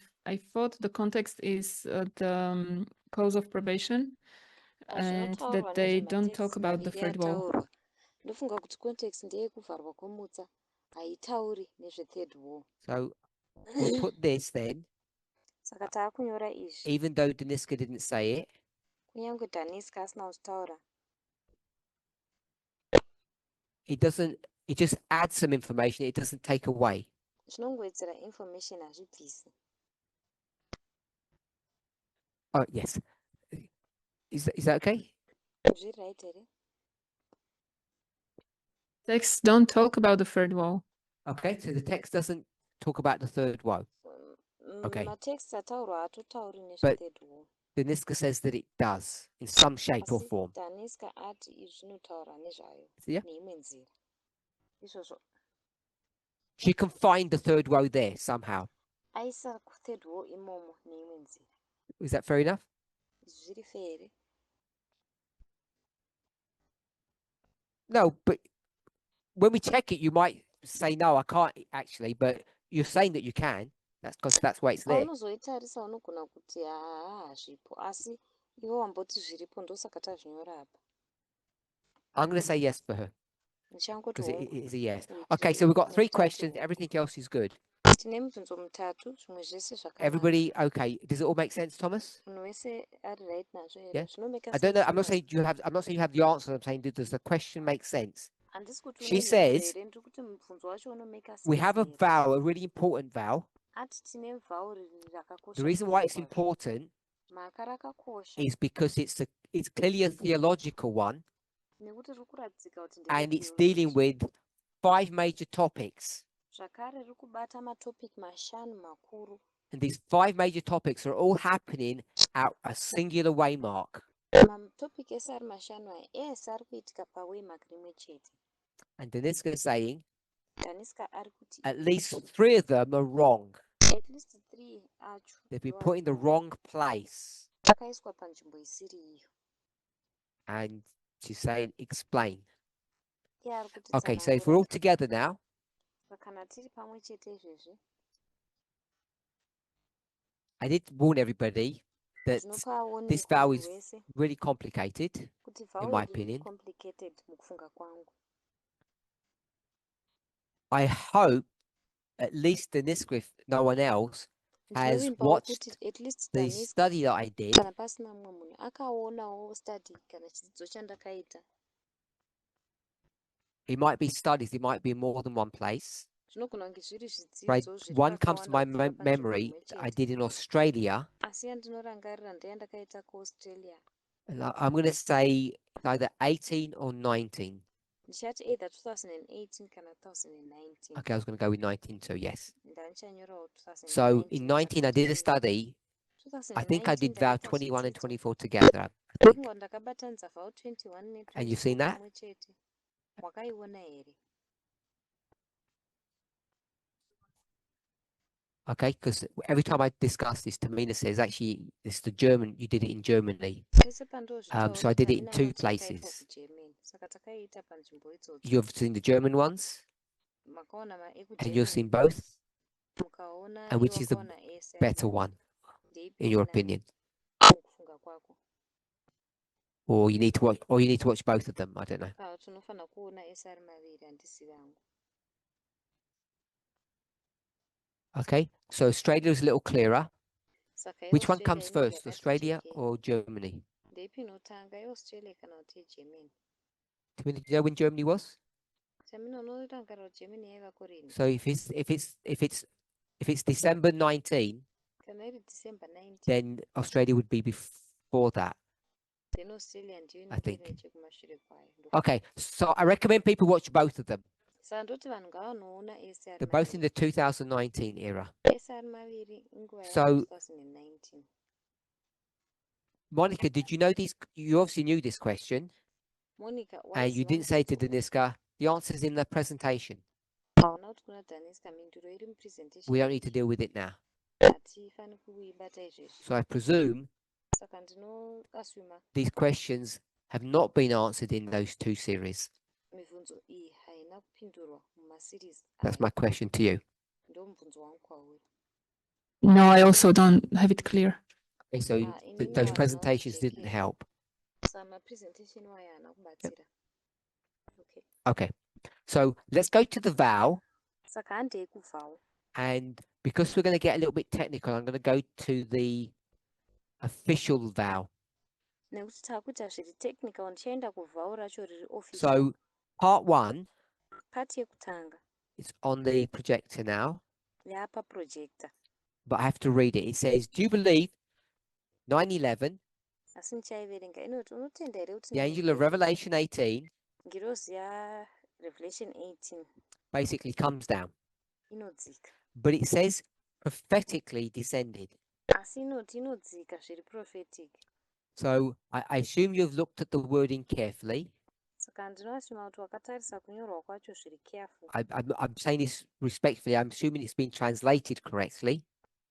thought the context is the close of probation, and that they don't talk about the third woe. Ndofunga kuti context ndeyekuvharwa kwemutsa haitauri nezve-third war. So we'll put this then, Saka taakunyora izvi. even though Deniska didn't say it, Kunyange Daniska asina kutaura. it just adds some information, it doesn't take away. Zvinongowedzera information hazvibvisi. Oh, yes. Is that okay? Zviri right here? Texts don't talk about the third woe. Okay, so the text doesn't talk about the third woe. Okay. Matext ataurwa haatotauri But- nezve-third war. Deniska says that it does, in some shape or Asi form. Daniska ati izvi zvinotaura nezvayo Yeah. neimwe nzira. Izvozvo She can find the third woe there somehow. aisa ku-third war imomo neimwe nzira. Is that fair enough? Izvi zviri fair here? No, but when we check it, you might say, no, I can't actually, but you're saying that you can. That's because that's why it's there. Paunozoitarisa unogona kuti hazvipo asi iwe wamboti zviripo ndosaka tazvinyora apa. I'm going to say yes for her Ndichangoti because it is a yes. kuitira Okay, so we've got 3 mutatu. questions. Everything else is good. Tine mibvunzo mitatu zvimwe zvese zvakanaka. Everybody, okay. Does it all make sense, Thomas? Munhu wese ari right nazvo here? Yeah. Zvinomeka I don't know. sense I'm not enough. saying I'm not saying you have the answer. I'm saying does the question make sense? Handisi kuti She une says- mibvunzo here, ndiri kuti mubvunzo wacho unomeka sense We have a here. vow, a really important vow. Ati tine vhau riri rakakosha. The reason why kukuru it's kwazvo. important mhaka rakakosha is because it's clearly a theological one, nekuti riri kuratidzika kuti and it's dealing nderetheology with 5 major topics. zvakare riri kubata matopic mashanu makuru And these 5 major topics are all happening at a singular waymark. matopic ese ari mashanu aya ese ari kuitika pawaymark rimwe chete. And Daniska is saying Daniska ari kuti at least 3 of them are wrong. at least 3 acho They've been put in the wrong place. akaiswa panzvimbo isiri iyo. And she's saying, explain. Iye ari kuti Okay, so if we're all tsanangura. together now, Kana tiri pamwe chete izvezvi I did warn everybody that zvinopa this aonekwa vow munhu is wese really complicated, kuti in vhau my yedu iri opinion. complicated mukufunga kwangu. I hope at least in this with no one else has Ndinovimbawo watched kuti at least the Daniska study that I did, kana pasina mumwe munhu akaonawo study kana chidzidzo chandakaita. it might be studies, it might be in more than one place. Zvinogona kunge zviri Right, zvidzidzo zviri one comes to pakawanda my kupfuura panzvimbo memory imwe that I chete. did in Australia. Asi yandinorangarira ndeyandakaita kuAustralia. And I'm going to say either 18 or 19. Ndichati either 2018 kana 2019. Okay, I was going to go with 19, so yes. Ndanichanyorawo 2019. So in 19, I did a study. I think I 2019 did vow ndakaita 21 and zvidzidzo. 24 together. I think. Ndingo ndakabatanidza vhau 21 ne And you've seen 24 that? pamwe chete. Wakaiona here? Okay, because every time I discuss this, Tamina says, actually, it's the German, you did it in Germany. Pese pandozvitaura So I kuti did it in Tamina 2 anoti yakaitwa places. kuGermany. Saka takaiita panzvimbo idzodzo. You've seen the German ones, Makaona and you've ekuGermany. seen both, Mukaona and which is the iwakaona ese better ari one, ndeipi in your inani opinion? mukufunga kwako. Or you need to watch both of them. I don't know. Tinofanira kuona ese ari maviri handisi vangu. Okay, so Australia is a little clearer. Saka Which one yeAustralia comes inenge first, yakati Australia jekei. or Germany? Ndeipi inotanga yeAustralia kana kuti yeGermany? Tamina, do you know when Germany was? Tamina unorangarira kuti Germany yaiva kurini? So if it's December 19, Kana iri December 19, then Australia would be before that. then Australia ndiyo I inenge think. iri nechekumashure kwayo. Okay, so I recommend people watch both of them. Saka ndoti vanhu ngavanoona ese ari They're both in the maviri. 2019 era. Ese ari maviri inguva So- ya2019. Monica, did you know these? You obviously knew this question, Monica, and you didn't say to Daniska, the answer's in the presentation. hauna kuti kuna Daniska minduro iri mupresentation. We don't need to deal with it now. Hatifani kuibata izvezvi. So I presume Saka ndinoasuma these questions have not been answered in those 2 series. mibvunzo iyi haina kupindurwa mumaseries That's aya. my question to you. Ndo mubvunzo wangu kwauri. No, I also don't have it clear. Okay, so inini those hauna presentations didn't kujekera. help. Saka mapresentation waya haana kubatsira. Okay. Okay, so let's go to the vow. Saka handei kuvhau. And because we're going to get a little bit technical, I'm going to go to the official vow. Nekuti takuita zviri technical ndichaenda kuvhau racho riri official. So part 1 Pati yekutanga is on the projector now, yapa projector. but I have to read it. It says, do you believe 9/11, Asi ndichaiverenga inoti unotenda here kuti the angel of Revelation 18, ngirozi yaRevelation 18 basically comes down? inodzika. But it says prophetically descended. Asi inoti inodzika zviri prophetic. So I assume you've looked at the wording carefully. Saka ndinoasuma kuti wakatarisa kunyorwa kwacho zviri careful. I'm saying this respectfully. I'm assuming it's been translated correctly.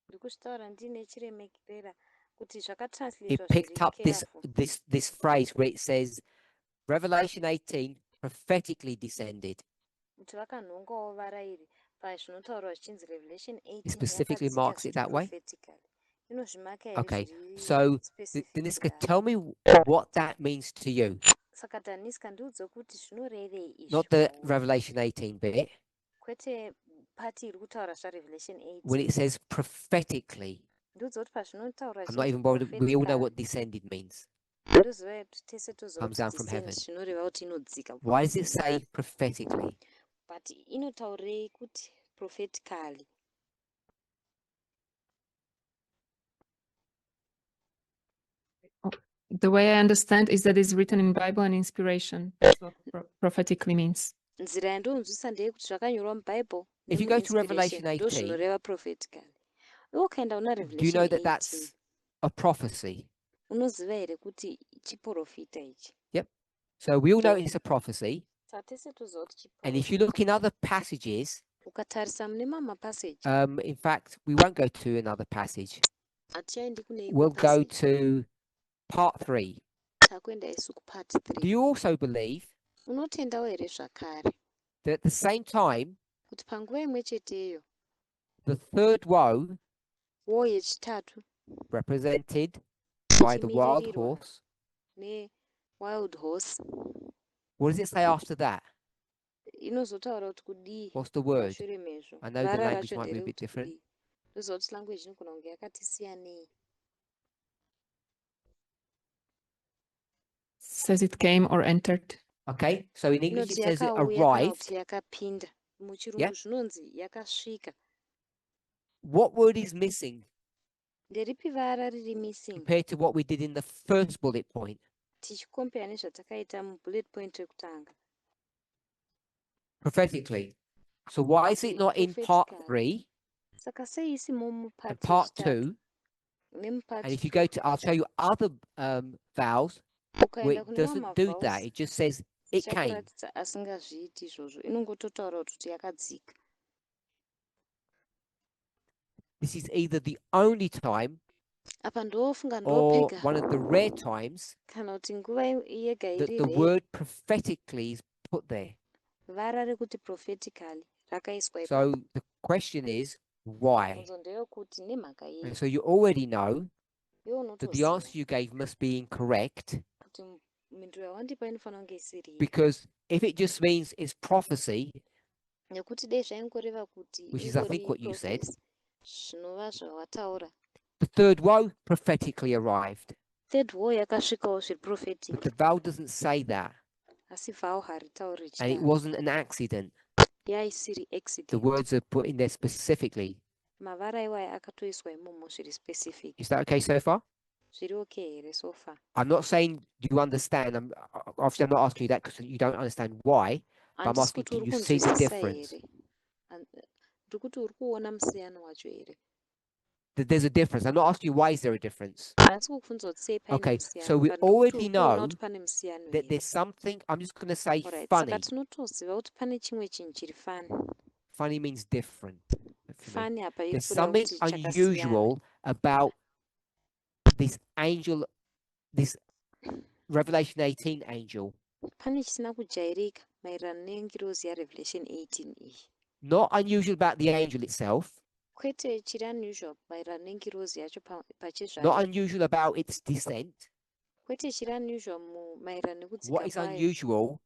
Ndiri kuzvitaura ndine chiremekerera kuti It zvakatranslatewa picked zviri up this careful. this phrase where it says Revelation 18 prophetically descended. Kuti vakanhongawo varairi pazvinotaurwa zvichinzi Revelation 18 specifically yakadzika marks it zviri that way? prophetically. Inozvimaka here Okay, zviri so specific Daniska, kudaro. tell me what that means to you. Saka Daniska ndiudze kuti zvinorevei izvi Not the kwauri. Revelation 18 bit. Kwete pati iri kutaura zvaRevelation 18. When it says prophetically, Ndiudze kuti pazvinotaura I'm not zvinzi even bothered. We all know prophetically. what descended means. Ndoziva kuti tese toziva Comes kuti down from descend heaven. zvinoreva kuti inodzika kubva Why does it kudenga. say prophetically? But inotaurei kuti prophetically. The way I understand is that it's written in Bible and inspiration. That's what prophetically means. nzira yandonzwisa ndeyekuti zvakanyorwa mubhaibheri If you go to Revelation nemuinspiration 18, ndozvinoreva prophetically. Iwe ukaenda una do you revelation know that 18 that's a prophecy? unoziva here kuti chiprofita ichi. So we all know it's a prophecy. Tatese toziva kuti And if you look in other passages, ukatarisa mune mamapaseji in fact, we won't go to another passage. hatichaendi kune We'll imwe go passage. to part 3. Takuenda isu kupart Do 3. you also believe Unotendawo here zvakare that at the same time, kuti panguva imwe cheteyo the third woe wo yechitatu represented by the wild ichimiririrwa horse, newild horse what does it say after that? inozotaura kuti kudii What's the word? mushure mezvo. I know the Vara language racho might be a bit nderekuti different. kudii. Ndoziva kuti language inogona kunge yakati siyanei. Says it came or entered. Okay, so in English it Inoti says it yakauya kana arrived. kuti yakapinda. Muchirungu Yeah. zvinonzi yakasvika. What word is missing Nderipi vara riri missing compared to what we did in the first bullet point? tichikompera nezvatakaita mubullet point rekutanga. Prophetically. So why is it not in part 3 Saka sei isimo and mupart part yechitatu 2? nemupart And if you go to, I'll show you other vowels where ukaenda it kune doesn't do that. mamavowels It just says it came. ichakuratidza asingazviiti izvozvo inongototaura kuti yakadzika. This is either the only time Apa ndofunga or ndopega one of the rare times kana kuti nguva yega that iri the rare word prophetically is put there. vara rekuti prophetically rakaiswa So ipapo. the question is why? Bvunzo ndeyekuti nemhaka And yei. so you already know Iwe that the unotoziva answer you gave must be incorrect, kuti mhinduro yawandipa inofanira kunge isiri iyo. because if it just means it's prophecy, Nekuti dei zvaingoreva kuti which is I think ingori what you said, prophecy, zvinova zvawataura. the third woe prophetically arrived. Third war yakasvikawo zviri But prophetic, the vow doesn't say that. asi vhawo haritauri And it chidaro. wasn't an accident. Yaisiri The accident. words are put in there specifically. Mavara iwaya akatoiswa imomo zviri specific. Is that okay so far? Zviri okay here so far. I'm not saying you understand. Obviously, I'm not asking you that because you don't understand why. But I'm Handisi asking, kuti can uri you see the kunzwisisa difference? here. Ndiri kuti uri kuona musiyano wacho here. That there's a difference. I'm not asking you why is there a difference. Handisi kukubvunza kuti sei paine Okay, musiyano. so we But ndiri kuti already uri kuona know kuti pane musiyano that here. there's something, I'm just going to say Alright, funny. saka tinotoziva kuti pane chimwe chinhu chiri fani. Funny means different. for me. Fani apa iri There's kuda something kuti chakasiyana. unusual about this angel, this Revelation 18 angel. Pane chisina kujairika maererano nengirozi yaRevelation 18 iyi. Not unusual about the angel itself, Kwete chiri unusual maererano nengirozi yacho not pachezvayo. unusual about its descent. Kwete chiri unusual maererano What nekudzika is kwayo. unusual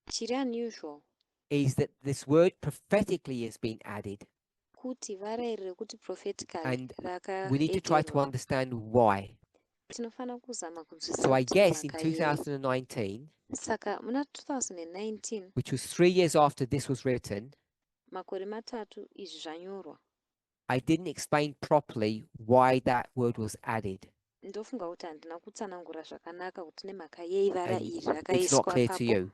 Chiri unusual is that this word prophetically has been added. kuti vara iri rekuti prophetically And we need to try to rakaederwa. understand why. Tinofanira kuzama kunzwisisa So I kuti guess in mhaka yei. 2019, Saka muna 2019 which was 3 years after this was written, makore matatu izvi zvanyorwa. I didn't explain properly why that word was added. Ndofunga kuti handina kutsanangura zvakanaka kuti nemhaka yei vara And iri it's not rakaiswa clear to papo you.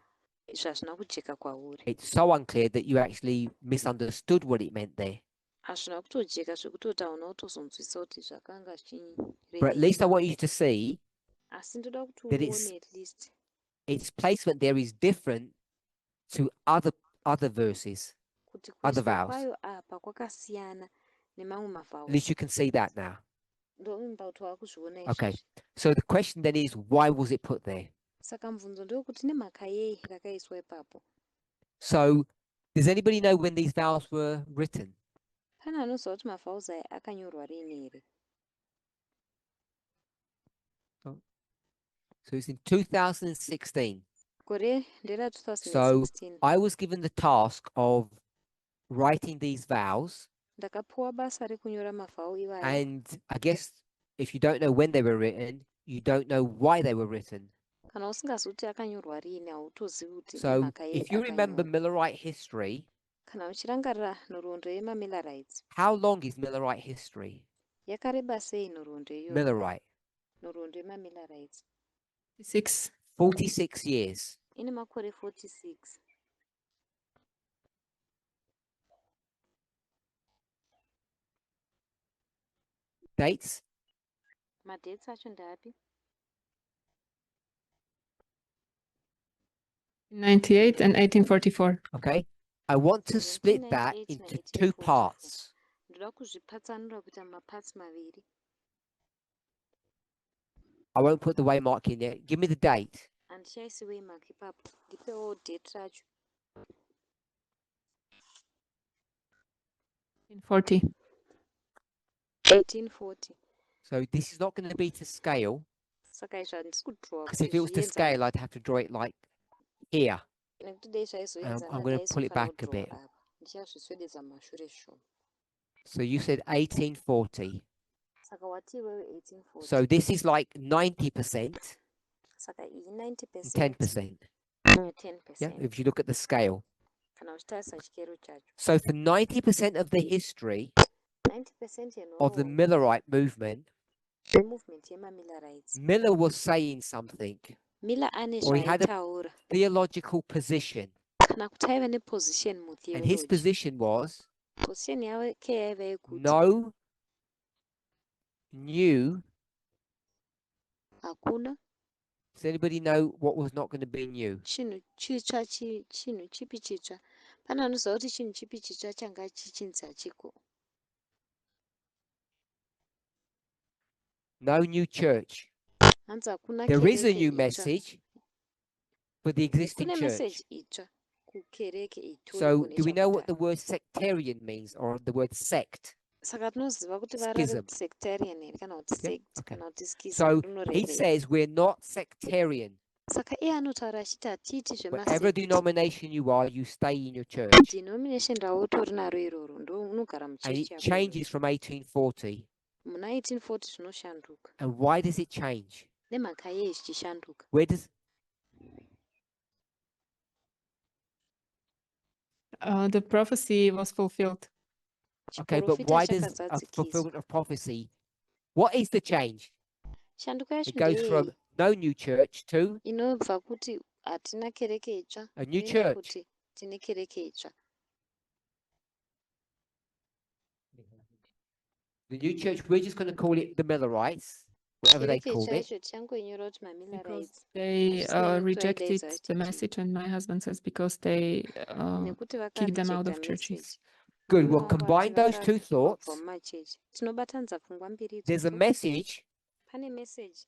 zvazvina kujeka kwauri. It's so unclear that you actually misunderstood what it meant there. Hazvina kutojeka zvekutoti hauna kutozonzwisisa kuti zvakanga But at least I want you zvichirevei. to see Asi ndoda kuti that uone at least its placement there is different to other verses. kuti other kuiswa vowels. kwayo apa kwakasiyana nemamwe At least mavhawusi. you can see that now. Ndomimba kuti wakuzviona Okay. izvozvi. So the question then is, why was it put there? Saka mubvunzo ndewekuti nemhaka yei rakaiswa ipapo. So does anybody know when these vowels were written? Pane anoziva kuti mavhawusi aya akanyorwa rini here? So it's in 2016. Gore ndera So 2016. I was given the task of writing these vowels. Ndakapiwa basa rekunyora mavhawu iwaya. And I guess if you don't know when they were written, you don't know why they were written. Kana usingazivi kuti akanyorwa rini hautozivi kuti So nemhaka yei if you remember akanyorwa. Millerite history, Kana uchirangarira nhoroondo yemaMillerites, how long is Millerite history? yakareba sei nhoroondo iyoyo? Millerite. Nhoroondo yemaMillerites. 6. 46 years. ine makore 46. Dates? Madates acho ndapi? 98 and 1844. Okay. I want to split that 1798 into na 2 1844. parts. Ndoda kuzvipatsanura kuita maparts maviri. I won't put the waymark in there. Give me the date. Handishaisi waymark ipapo. Ndipewo date racho. In 40. 1840. So this is not going to be to scale, Saka izvi handisi kudhirowa because kuti if it was to zvienzane. scale, I'd have to draw it like here. Nekuti dei zvaizoenzana I'm going to pull it ndaizofanira back a kudhirowa bit. apa. Ndichazviswededza mashure zvishoma. So you said 1840. Saka wati iwewe 1840. So this is like 90% Saka iyi and 90%. 10%. 10%. Yeah, if you look at the scale. Kana uchitarisa chikero chacho. So for 90% of the history 90% of the yenhoroondo Millerite movement, movement yemamillerites. Miller was saying something, Miller ane or he had a zvaaitaura theological position, kana kuti aiva neposition and his mutheology. position was Position yake yaiva yekuti no new. hakuna Does anybody know what was not going to be new? chinhu chitsva chinhu chipi chitsva. Pane anoziva kuti chinhu chipi chitsva changa chichinzi hachiko. No new church. Hanzi hakuna There is a kereke new itsva. message for the existing Kune church. message itsva kukereke itori So kune do we know what chakudhara. the word sectarian means, or the word sect? Saka tinoziva kuti vari Schism. sectarian here kana kuti Yeah, sect okay. kana kuti schism So he rinoreverera. says we're not sectarian. Saka iye anotaura achiti hatiiti Whatever zvemasect. denomination you are, you stay in your church. Denomination rautori naro iroro unogara And muchechi it yako. changes from 1840. Muna 1840 zvinoshanduka. And why does it change? Nemhaka yei zvichishanduka. Where does The prophecy was fulfilled. okay, but Chiprofita why does a chakadzadzikiswa. fulfillment of prophecy? What is the change? Shanduka yacho It goes from ndeyei no new church to inobva kuti hatina kereke itsva a new kuenda church. kuti tine kereke itsva. The new church, we're just going to call it the Millerites, whatever they Kereke called itsva it. yacho tichangoinyora kuti Because mamillerites. they Hazvisina rejected nekuti the vaidaidzwa message, and my husband says because they nekuti kicked them out vakarejecta of churches. message. Good. Murume We'll wangu combine those two vati thoughts. vakabva mumachechi. Tinobatanidza pfungwa mbiri There's a idzodzo. message. Pane message.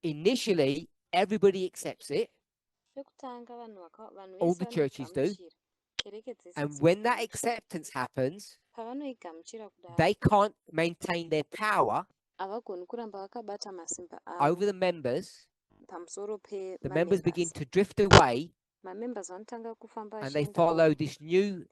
Initially, everybody accepts it. Pekutanga vanhu All vese the churches do. vanogamuchira. Kereke dzese And when that dzinogamuchira. acceptance happens, Pavanoigamuchira kudaro they can't maintain their power havagoni kuramba vakabata masimba over avo the members. pamusoro The members begin pemamembers. to drift away Mamembers vanotanga kufamba and they vachiendawo follow this new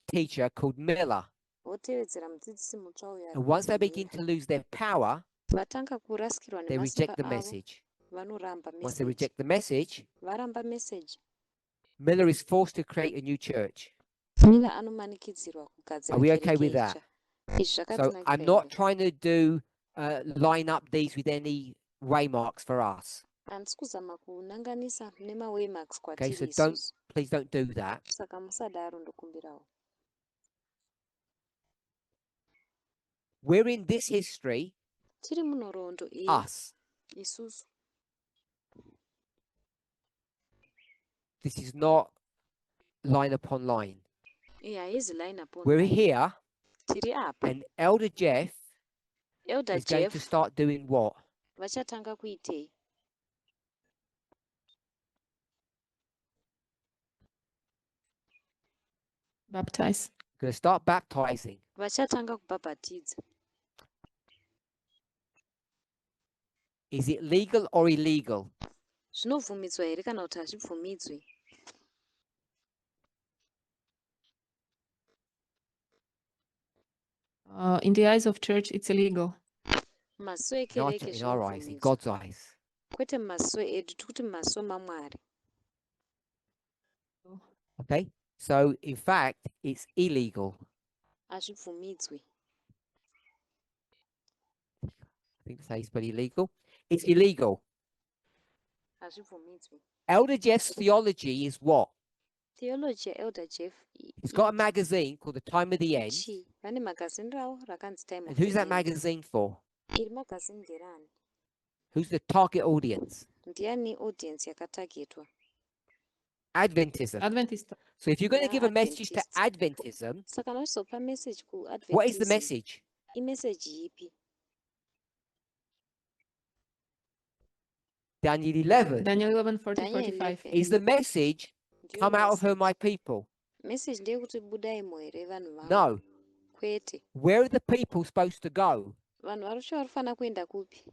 teacher called Miller. votevedzera mudzidzisi mutsva uyo And once they anonzi begin Miller. to lose their power, Vatanga kurasikirwa they nemasimba reject the avo message. vanoramba Once they message. reject the message, Varamba message. Miller is forced to create a new church. Miller anomanikidzirwa Are kugadzira we okay kereke with that? itsva. Izvi So zvakatinakira I'm not here. trying to do line up these with any waymarks for us. Handisi kuzama kunanganisa nemawaymarks Okay, kwatiri so isusu. please don't do that. Saka musadaro ndokumbirawo. We're in this history, Tiri munhoroondo iyi us. isusu. This is not line upon line. Iyi haizi line upon We're line. here, Tiri apa. and Elder Jeff Elder is going Jeff to start doing what? vachatanga kuitei. Baptize. Going to start baptizing. Vachatanga kubhabhatidza. Is it legal or illegal? Zvinobvumidzwa here kana kuti hazvibvumidzwi? In the eyes of church, it's illegal. Maso In our, ekereke in our eyes, in zvinobvumidzwa. God's eyes. Kwete maso edu, tikuti maso maMwari. Okay, so in fact, it's illegal. Hazvibvumidzwi. I think say it's but illegal. It's illegal. hazvibvumidzwi. Elder Jeff's theology is what? Theology yaelder Jeff He's got a magazine called The Time of the End. vane magazini ravo rakanzi Time And of who's the that End. magazine for? Iri magazini nderani? Who's the target audience? Ndiani audience yakatargetwa? Adventism. Adventist. So if you're going to give a message to Adventists. Adventism, Saka unozopa message what is the kuAdventism. message? Imessage ipi? Daniel 11. Daniel 11, 40, Daniel 45. 11. Is the message, Ndiyo come out of her, message. my people? Message ndeyekuti budaimo here vanhu vangu. No. Kwete. Where are the people supposed to go? Vanhu varikufanira kuenda kupi?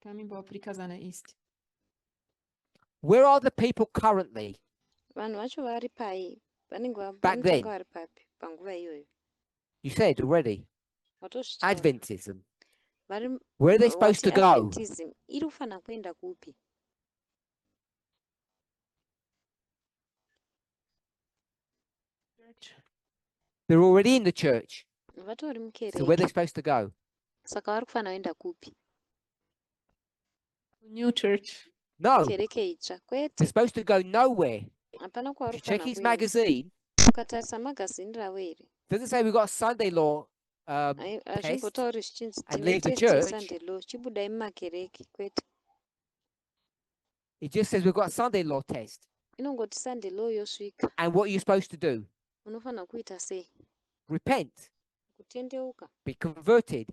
Kamimbo prikazane isti. Where are the people currently? Vanhu vacho vari pai? Vanenge Back then. vari papi panguva iyoyo? You said already. Watozvitaura. Adventism. Vari Where are they supposed to go? Adventism iri kufanira kuenda kupi? They're already in the church. Vatori So where are they mukereke. supposed to go? Saka vari kufanira kuenda kupi? New church. No. Kereke itsva. They're Kwete. supposed to go nowhere. Hapana If you check kwavari his kufanira kuenda. magazine, Ukatarisa magazini ravo here. doesn't say we've got a Sunday law test Hazvimbotauri zvichinzi and tine leave the test church. yesunday law. Chibudai mumakereke. Kwete. It just says we've got a Sunday law test. Inongoti sunday law yosvika. And what are you supposed to do? Unofanira kuita sei? Repent. Kutendeuka. Be converted.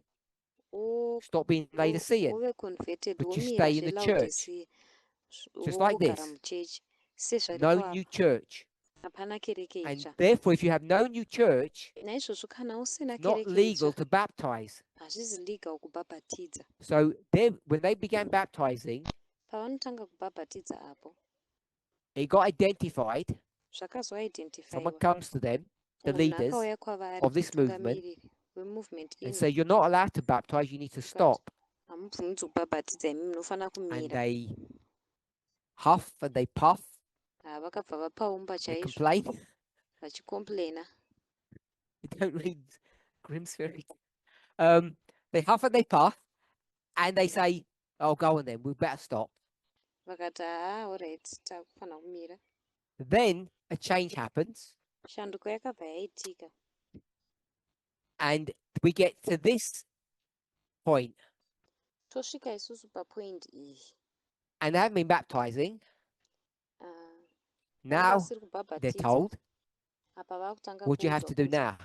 O- Stop being Laodicean. Uve converted. But you Womira stay in the church. zveLaodicea. Just like Wogara this. muchechi. Sezvari No kwavo. new church. Hapana kereke And itsva. therefore, if you have no new church, Naizvozvo kana usina it's not kereke legal itsva, to baptize. hazvizi legal kubhabhatidza. So when they began baptizing, Pavanotanga kubhabhatidza apo, it got identified. Someone zvakazoidentifiwa. comes to them, the Munhu leaders, akauya kwavari, of this movement, mutungamiriri wemovement and ino. say, you're not allowed to baptize, you need to stop. Hamubvumidzi kubhabhatidza, imi munofanira And kumira. they huff and they puff, Vakabva vapaumba they chaizvo, complain. vachikomplaina. You don't read Grimm's Fairy. They huff and they puff, and they say, oh, go on then, we better stop. Vakati, alright, takufanira kumira. Then a change happens, Shanduko yakabva yaitika. and we get to this point, Tosvika isusu papoint iyi. and they haven't been baptizing. Ah, Now vasiri they're kubhabhatidza. told, Apa vakutanga what do you have to do kunzwa now?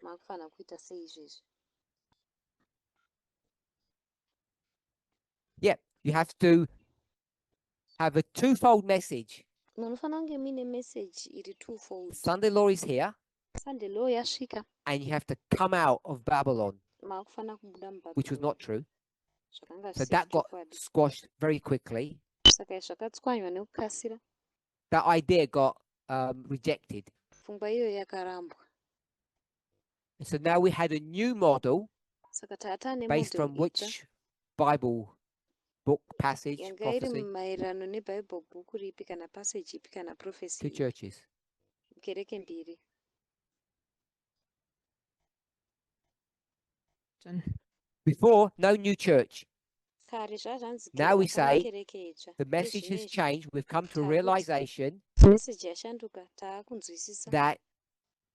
makufanira kuita sei izvezvi. Yep, you have to have a twofold message. Munofanira kunge muine message iri twofold. Sunday law is here, Sunday law yasvika, and you have to come out of Babylon, makufanira kubuda which was muBhabhironi. not true. Zvakanga So zvisiri that got chokwadi. squashed very quickly. Saka zvakatswanywa nekukasira. That idea got rejected. Pfungwa iyo yakarambwa. And so now we had a new model Saka taata based nemodel from itsva which Bible book, passage, yanga iri prophecy, maererano neBible book ripi kana passage ipi kana prophecy two ipi. churches. Kereke mbiri. Before, no new church. Kare zvazvanzi Now we hapana say kereke itsva. the message has Izvinezvi changed. We've come to a Takuti- realization message yashanduka, taakunzwisisa. that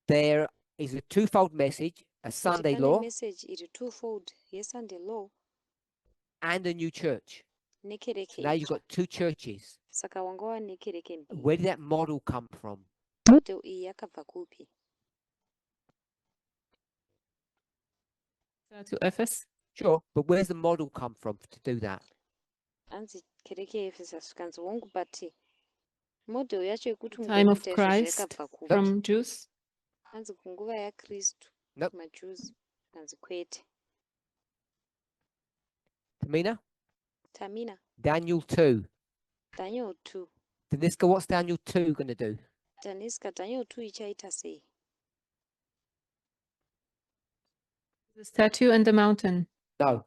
there is a twofold message, a Kuti Sunday pane law message iri twofold yeSunday law and a new church. nekereke So now you've itsva. got two churches. Saka wanga wane kereke mbiri. Where did that model come from? Model iyi yakabva kupi? To Ephes. Sure, but where's the model come from to do that? Anzi kereke yeEfesus zvikanzi hongu, but model yacho yekuti Time of mugoita izvozvo Christ yakabva kupi? from Jews. Anzi kunguva yaKristu, Nope. maJews. Anzi kwete. Tamina? Tamina, Daniel 2. Daniel 2. Deniska, what's Daniel 2 going to do? Daniska, Daniel 2 ichaita sei? The statue and the mountain. No.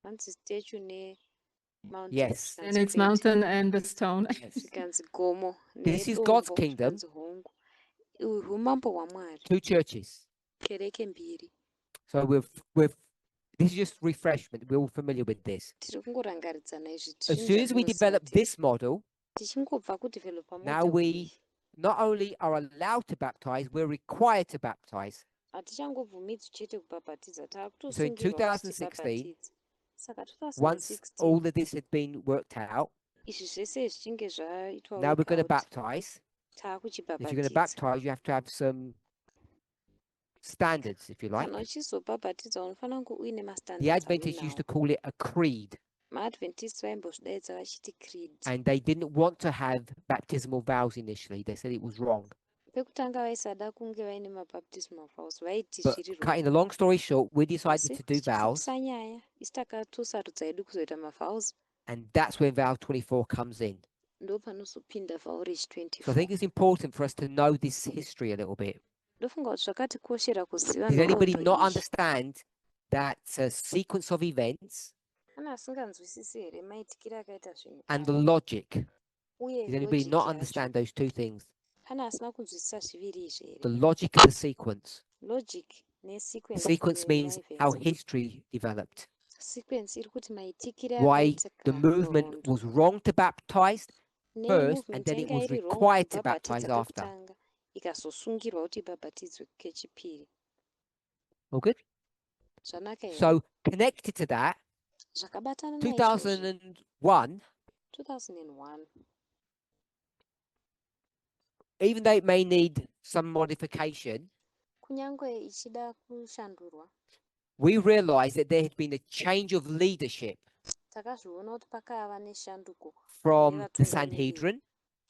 Anzi statue nemountain. Yes. And it's mountain and the stone. Yes. Zvikanzi gomo This is God's nedombo, kingdom. zvikanzi hongu. Uyu umambo hwaMwari. Two churches. Kereke mbiri. So we've This is just refreshment. We're all familiar with this. tiri kungorangaridzana izvi As soon as we develop this model, tichingobva kudevelopa now model we iyi not only are allowed to baptize, we're required to baptize. hatichangobvumidzwi chete kubhabhatidza So in taakutosungirwa kuti 2016, tibhabhatidze saka once all 2016 of this had been worked out, izvi zvese zvichinge zvaitwa now we're going to workout baptize. If you're going to taakuchibhabhatidza baptize, you have to have some standards, if you like. kana uchizobhabhatidza unofanira kunge uine The mastandards Adventists used to call it a creed, maadventist vaimbozvidaidza vachiti creed and they didn't want to have baptismal vows initially. They said it was wrong. pekutanga vaisada kunge vaine mabaptismal vows vaiti But zviri wrong cutting a long story short, we decided asi to do vows, tichipfupisa nyaya isi takatosarudza edu kuzoita mavows and that's when vow 24 comes in. ndo panozopinda vhau rechi So I think 24 it's important for us to know this history a little bit. ndofunga kuti zvakatikoshera kuziva Did anybody nhoroondo not iyi understand that sequence of events pane asinganzwisisi here maitikiro akaita zvinhu and the aya logic? uye Did anybody logic not yacho understand those two things? pane asina kunzwisisa zviviri izvi here The logic of the sequence. logic The nesequence sequence means how yemaevents history developed. sequence iri kuti maitikiro Why akaitika the movement nhoroondo was wrong to baptize first, and nemovement then it yainga was iri wrong required to kubhabhatidza baptize after. pekutanga ikazosungirwa kuti ibhabhatidzwe kechipiri All good? zvanaka here So connected to that, zvakabatana naizvozvi 2001, 2001 even though it may need some modification, kunyange ichida kushandurwa we realized that there had been a change of leadership takazviona kuti pakava neshanduko from the nevatungamiriri Sanhedrin,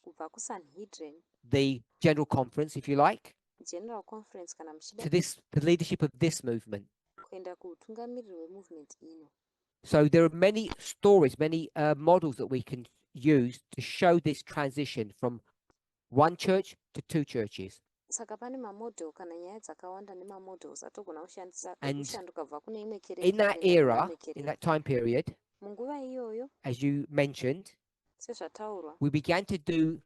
kubva kusanhedrin the general conference, if you like, general conference kana muchida to the leadership of this movement. kuenda kuutungamiriri hwemovement ino So there are many stories, many models that we can use to show this transition from one church to two churches. saka pane mamodel kana nyaya dzakawanda nemamodels atogona kushandisa And ekushanduka kubva kune imwe kereke In that kuenda kune era, imwe in kereke that time period, munguva iyoyo as you mentioned, sezvataurwa we began to do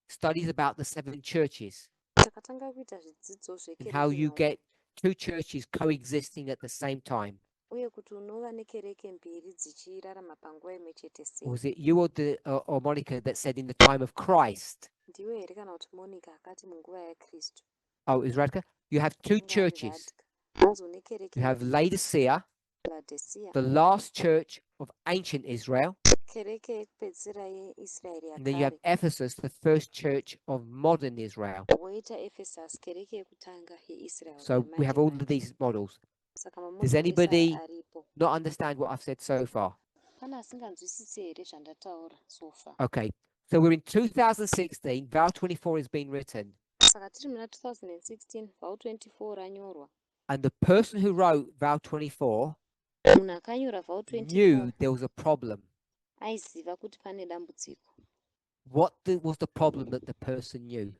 studies about the seven churches takatanga kuita zvidzidzo and how zvekereke you nomwe get two churches coexisting at the same time. uye kuti unova nekereke mbiri dzichirarama panguva imwe chete sei Was it you or Monica that said in the time of Christ? ndiwe here kana kuti monica akati munguva yakristu Oh, it was Radka. You have two Inga churches. Radka. Anzo nekereke You have mbiri. Laodicea, Laodicea, the last church of ancient Israel, kereke yekupedzisira yeisraeri and then you have yakare Ephesus, the first church of modern Israel. woita ephesus kereke yekutanga yeisrael So we have all of these models. saka Does mamodel ese anybody aripo not understand what I've said so far? pane asinganzwisisi here zvandataura sofa Okay, so we're in 2016. Vow 24 is being written, saka tiri muna 2016 vhau 24 ranyorwa and the person who wrote Vow 24 munhu akanyora vhau knew 24 there was a problem. aiziva kuti pane dambudziko What was the problem that the person knew?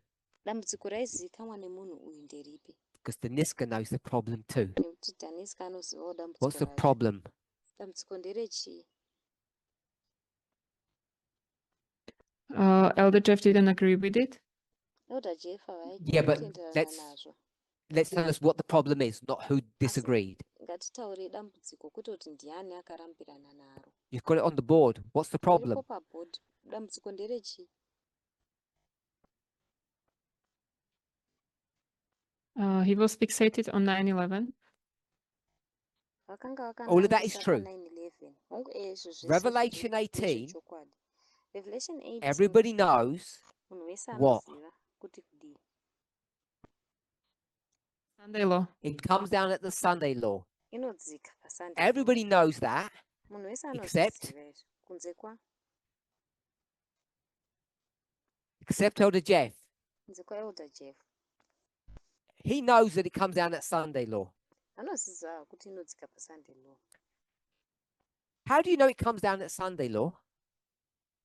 dambudziko raizivikanwa nemunhu uyu nderipi Because Daniska knows the problem too. nekuti dhaniska anozivawo What's dambudziko the racho problem? dambudziko nderechii Elder Jeff didn't agree with it. elder jeff Yeah, but haikutenderana nazvo let's tell us what the problem is, not who disagreed. ngatitaure dambudziko kwete kuti ndiani akarambirana naro You've got it on the board. What's the riripo problem? pabhodhi dambudziko nderechii He was fixated on 9/11. vakanga All of that is vakanangisa true. pa911 hongu izvo zvese Revelation izvi 18, ndezvechokwadi revelation 18 everybody knows munhu wese what? anoziva kuti kudii Sunday law. It comes down at the Sunday law. inodzika pasunday Everybody knows that, munhu wese except anozviziva izvi kunze except Elder Jeff. kwaelder jeff He knows that it comes down at Sunday law. anoziva kuti inodzika pasunday law How do you know it comes down at Sunday law?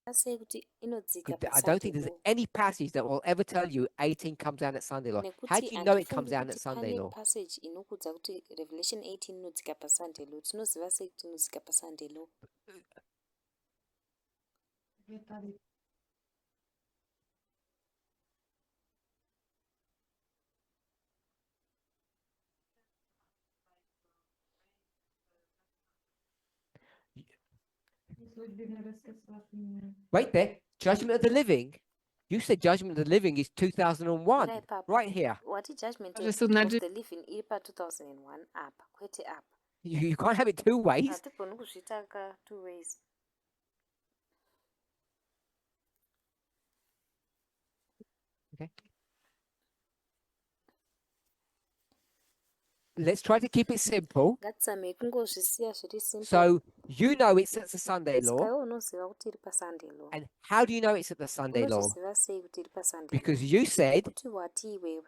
asei kuti inodzika I don't think there's pasunday law any passage that will ever tell you 18 comes down at Sunday law. How do nekuti you know it comes handifungi down at kuti Sunday pane law? passage inokudza kuti revelation 18 inodzika pasunday law tinoziva sei kuti inodzika pasunday law Wait there. Judgment of the living. You said judgment of the living is 2001. Mira ipapo. Right here. Wati judgment Že of sú na the living iri pa 2001 apa, kwete apa. You can't have it two ways. Hatigoni kuzviita ka 2 ways. Okay. Let's try to keep it simple. Ngatizamei kungozvisiya zviri simple. So you know it's at the Sunday law. Saka iwe unoziva kuti iri paSunday law. And how do you know it's at the Sunday law? Unozoziva sei kuti iri paSunday law? Because you said Kuti wati iwewe.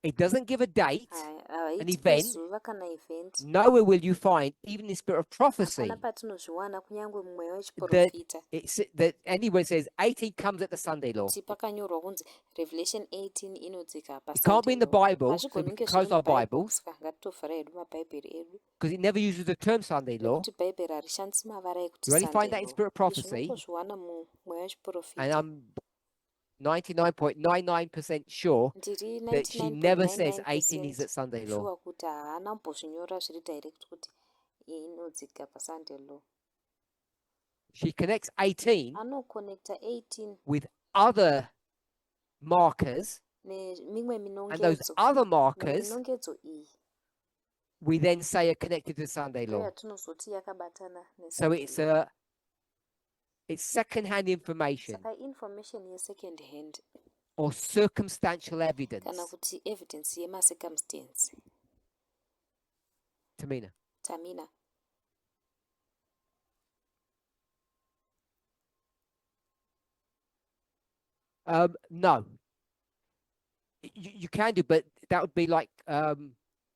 it doesn't give a date, an Haiti event. zuva kana event. Nowhere will you find, even in spirit of prophecy, Hapana patinozviwana kunyangwe mumweya wechiprofita. that anywhere says 18 comes at the Sunday law. Kuti pakanyorwa kunzi Revelation 18 inodzika It can't be in the paSunday law. Bible, so Hazvigoni we can kunge close zviri our muBhayibheri, Bibles, saka ngatitovhara hedu mabhaibheri edu. because it never uses the term Sunday law. Nekuti bhaibheri harishandisi mavara ekuti You only Sunday find that in law. spirit of prophecy, Izvinotozviwana mumweya and wechiprofita. I'm 99.99% sure Ndiri that she never says 18 is 99.99% at Sunday law. sure kuti haana mbozvinyora zviri direct kuti inodzika paSunday law. She connects 18 Anokonekta 18 with other markers, nemimwe and those minongedzo. other markers Minongedzo iyi we then say are connected to the Sunday law. yatinozoti yakabatana So neSunday law. it's second-hand information Saka information ye-second hand or circumstantial kana evidence. kuti evidence yemacircumstance. Tamina. Tamina. No. You can do, but that would be like a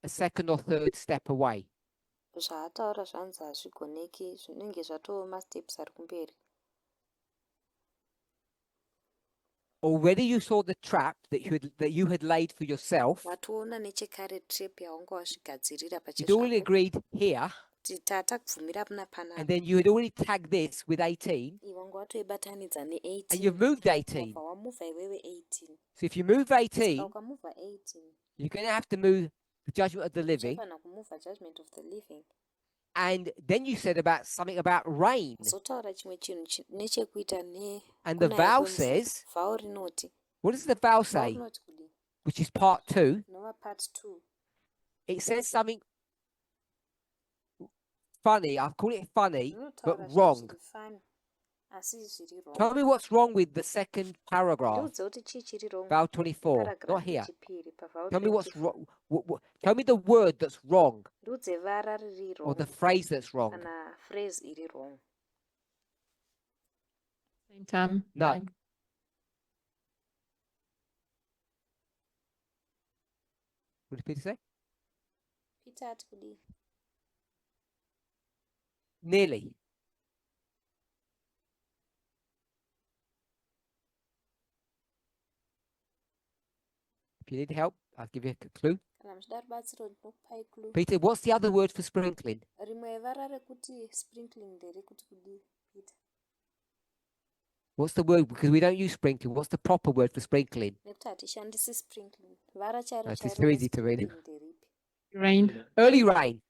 second or third step away. Zvaataura zvanzi hazvigoneki zvinenge zvatova masteps ari kumberi. Already you saw the trap that you had laid for yourself. Watoona nechekare trap yawanga wazvigadzirira You'd already pachezvako agreed here, kuti tata kubvumira pana and panapa. then you had already tagged this with 18, Iwanga watoibatanidza and ne-18. you've moved 18. Wabva wamuvha iwewe 18. So if you move 18, Saka ukamuvha 18. you're going to have to move the judgment of the living. Uchafanira kumuvha judgment of the living. And then you said about something about rain. Zotaura chimwe chinhu nechekuita And the vow says, Vow rinoti. what does the vow Vow say? rinoti kudi. Which is part 2. Nova part 2. It says something funny. I've called it funny, but Rinotaura zvinhu wrong. zviri fun, asi zviri wrong. Tell me what's wrong with the second paragraph, Ndiudze kuti chii chiri wrong. vow 24. Paragraph Not here. yechipiri pavow Tell me what's 24. wrong. Tell me the word that's wrong, Ndiudze vara riri or wrong the phrase that's wrong. kana phrase iri wrong. Same time. No. like- What did Peter say? Peter ati kudi. Nearly. If you need help, I'll give you a clue. Kana muchida rubatsiro ndinokupai clue. Peter, what's the other word for sprinkling? Rimwe vara rekuti sprinkling nderekuti kudi, Peter. What's the word? Because we don't use sprinkling. What's the proper word for sprinkling? Nekuti hatishandisi sprinkling. Vara chairo That is chairo too easy to read. resprinkling nderipi. Rain. Early rain.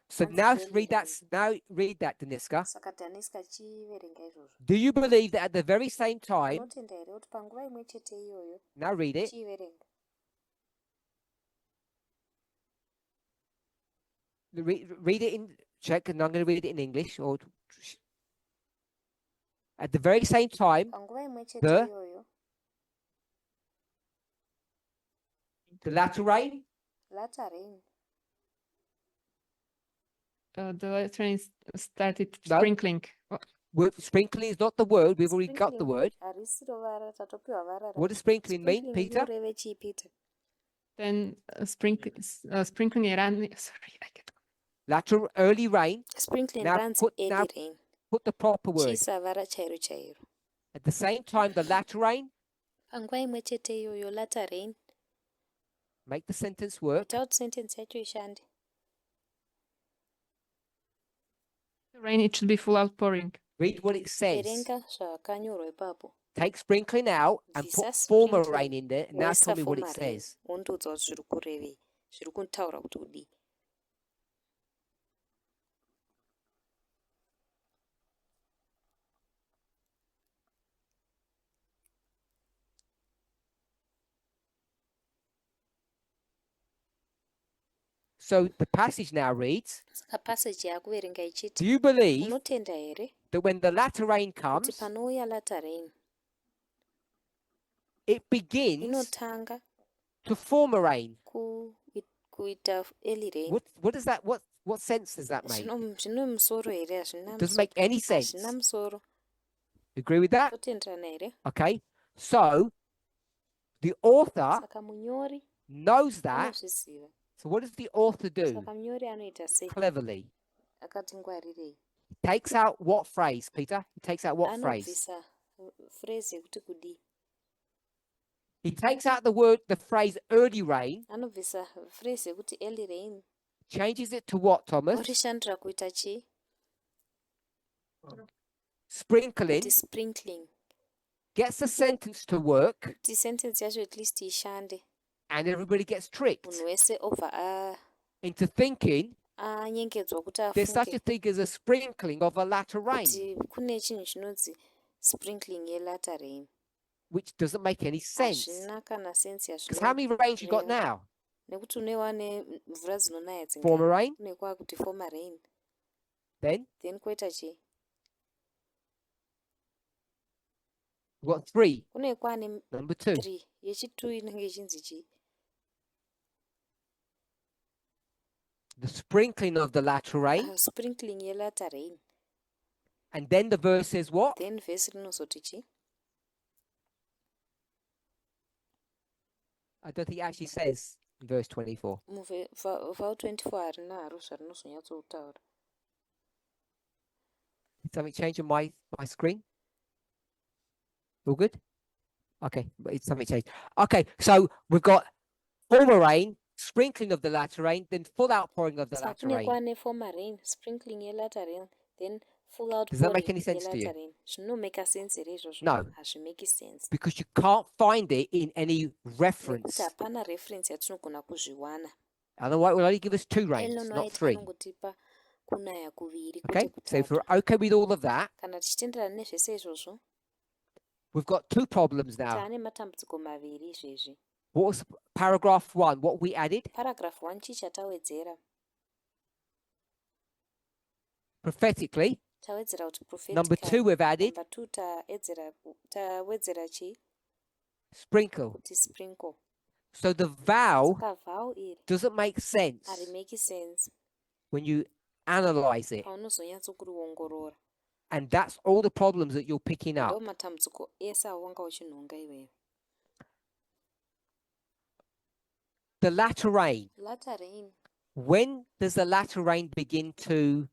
So That's now early read that. rain. Now read that, Deniska. Saka Daniska chiverenga izvozvo. Do you believe that at the very same time? Unotenda here kuti panguva imwe chete iyoyo Now read it. chiverenga. Read it in Czech, and I'm going to read it in English. Or at the very same time, Panguva imwe chete The- iyoyo the latter rain. latter rain. The train started No. sprinkling. Sprinkling is not the word. We've already got the Sprinkling word. harisiro vara tatopiwa vara What does sprinkling mean, Peter? inoreve chii, Peter? Then sprinkling ran. Sorry, I get. Latter early rain. Sprinkling Now runs put- early now- rain. Put the proper word. Chisa vara chairo chairo. At the same time, the latter rain. Panguva imwe chete iyoyo latter rain. Make the sentence work. Ita kuti sentence yacho ishande. The rain, it should be full outpouring. Read what it says. Verenga zvakanyorwa ipapo. Take sprinkling out and Visa put former sprinkling. rain in there. Now Woisa tell me what it former rain. says. Wondoudza kuti zviri kurevei. Zviri kutaura kuti kudii. So the passage now reads, Saka passage yakuverenga do ichiti, you believe unotenda here that when the latter rain kuti comes, panouya latter rain it begins inotanga to form a rain? kuita early rain? What does that, what sense does that make? Zvino musoro here? Hazvina It doesn't make any sense. hazvina musoro. Agree with that? Totenderana here? Okay. So the author Saka munyori knows that. anozviziva. So what does the author do Saka munyori anoita sei? cleverly? Akati ngwarirei. He takes out what phrase, Peter? He takes out what phrase? Anobvisa phrase yekuti kudii? He takes out the phrase early rain, Anobvisa phrase yekuti early rain, changes it to what, Thomas? orishandura kuita chii? Sprinkling, Kuti sprinkling. gets the sentence to work, Kuti sentence yacho at least ishande. and everybody gets tricked Munhu wese obva into thinking anyengedzwa kuti there's such afunge a thing as a sprinkling of a latter rain, kuti kune chinhu chinonzi sprinkling yelatter rain. which doesn't make any sense. Hazvina kana sense Because how many rains you got now? nekuti unewa nemvura dzinonaya Former dzinga rain, kune kwakuti former rain, then then koita chii? we've got 3. Kune kwane Number 2. 3 yechi2 inenge ichinzi chii? The sprinkling of the latter rain. Sprinkling yelatter rain. And then the verse says what? Then verse rinozoti chii? I don't think it actually says in verse 24. Vhau 24 harina haro zvarinozonyatsotaura. Did something change on my screen? All good? Okay, but it's something changed. Okay, so we've got former rain, sprinkling of the latter rain, then full outpouring of the Saka latter kune rain. kwane former rain, sprinkling yelatter rain, then full out Does that make pouring any sense to you? yelatter rain. Zvinomeka sense here izvozvo? No. Hazvimeki sense. Because you can't find it in any Nekuti reference. hapana reference yatinogona kuzviwana. Ellen White will only give us 2 rains, Ellen not White 3. anongotipa kunaya kuviri Okay, kwete so if kutatu. we're okay with all of that, Kana tichitenderana nezvese izvozvo, we've got 2 problems now. taane matambudziko maviri izvezvi. What was paragraph 1? What we added? Paragraph 1 chii chatawedzera? Prophetically. Tawedzera kuti Number 2 we've added Number 2 tawedzera chii? sprinkle. Kuti sprinkle. So the vow Saka vhau iri doesn't make sense harimeki sense when you analyze it. paunozonyatsokuriongorora. And that's all the problems that you're picking Ndo up. matambudziko ese awanga uchinhonga iwewe. The latter rain. Latter rain. When does the latter rain begin to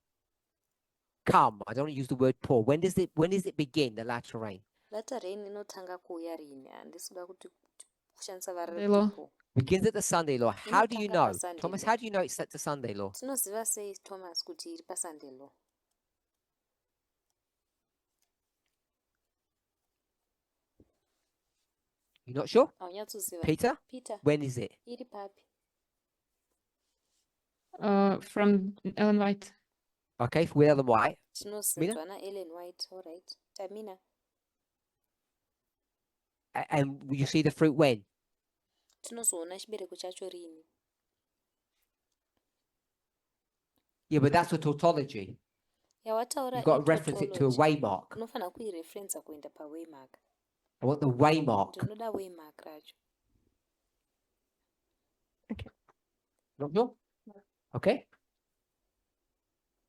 come? I don't want to use the word pour. When does it begin, the latter rain? Latter rain inotanga kuuya rini? Handisi kuda kuti kushandisa Sunday law. varatipo. Begins at the Sunday law. How do you Inotanga know? paSunday Thomas, law. how do you know it's at the Sunday law? Tinoziva sei Thomas kuti iri paSunday law? You're not sure? Haunyatsosiva. Peter? Peter, When is it? iri papi? From Ellen White. Okay, with Ellen White. Tinozinzwa naEllen White. All right. Tamina. And you see the fruit when? Tinozoona chibereko chacho rini? Yeah, but that's a tautology. Yawataura You've got to reference it to a waymark. Unofanira kuireferensa kuenda pawaymark. I want the waymark. Ndinoda waymark racho. Not sure? Okay.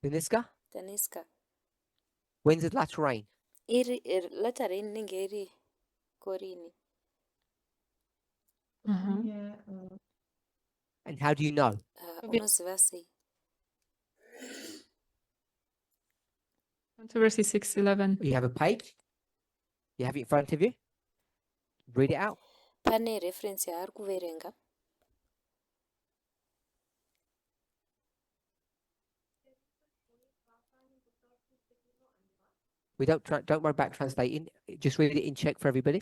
Deniska? Daniska. When's the latter rain? Latter rain inenge iri korini? And how do you know? Unoziva sei? Controversy 6:11. You have a page? You have it in front of you? Read it out. Pane reference yaari kuverenga. We don't worry about translating. Just read it in Czech for everybody.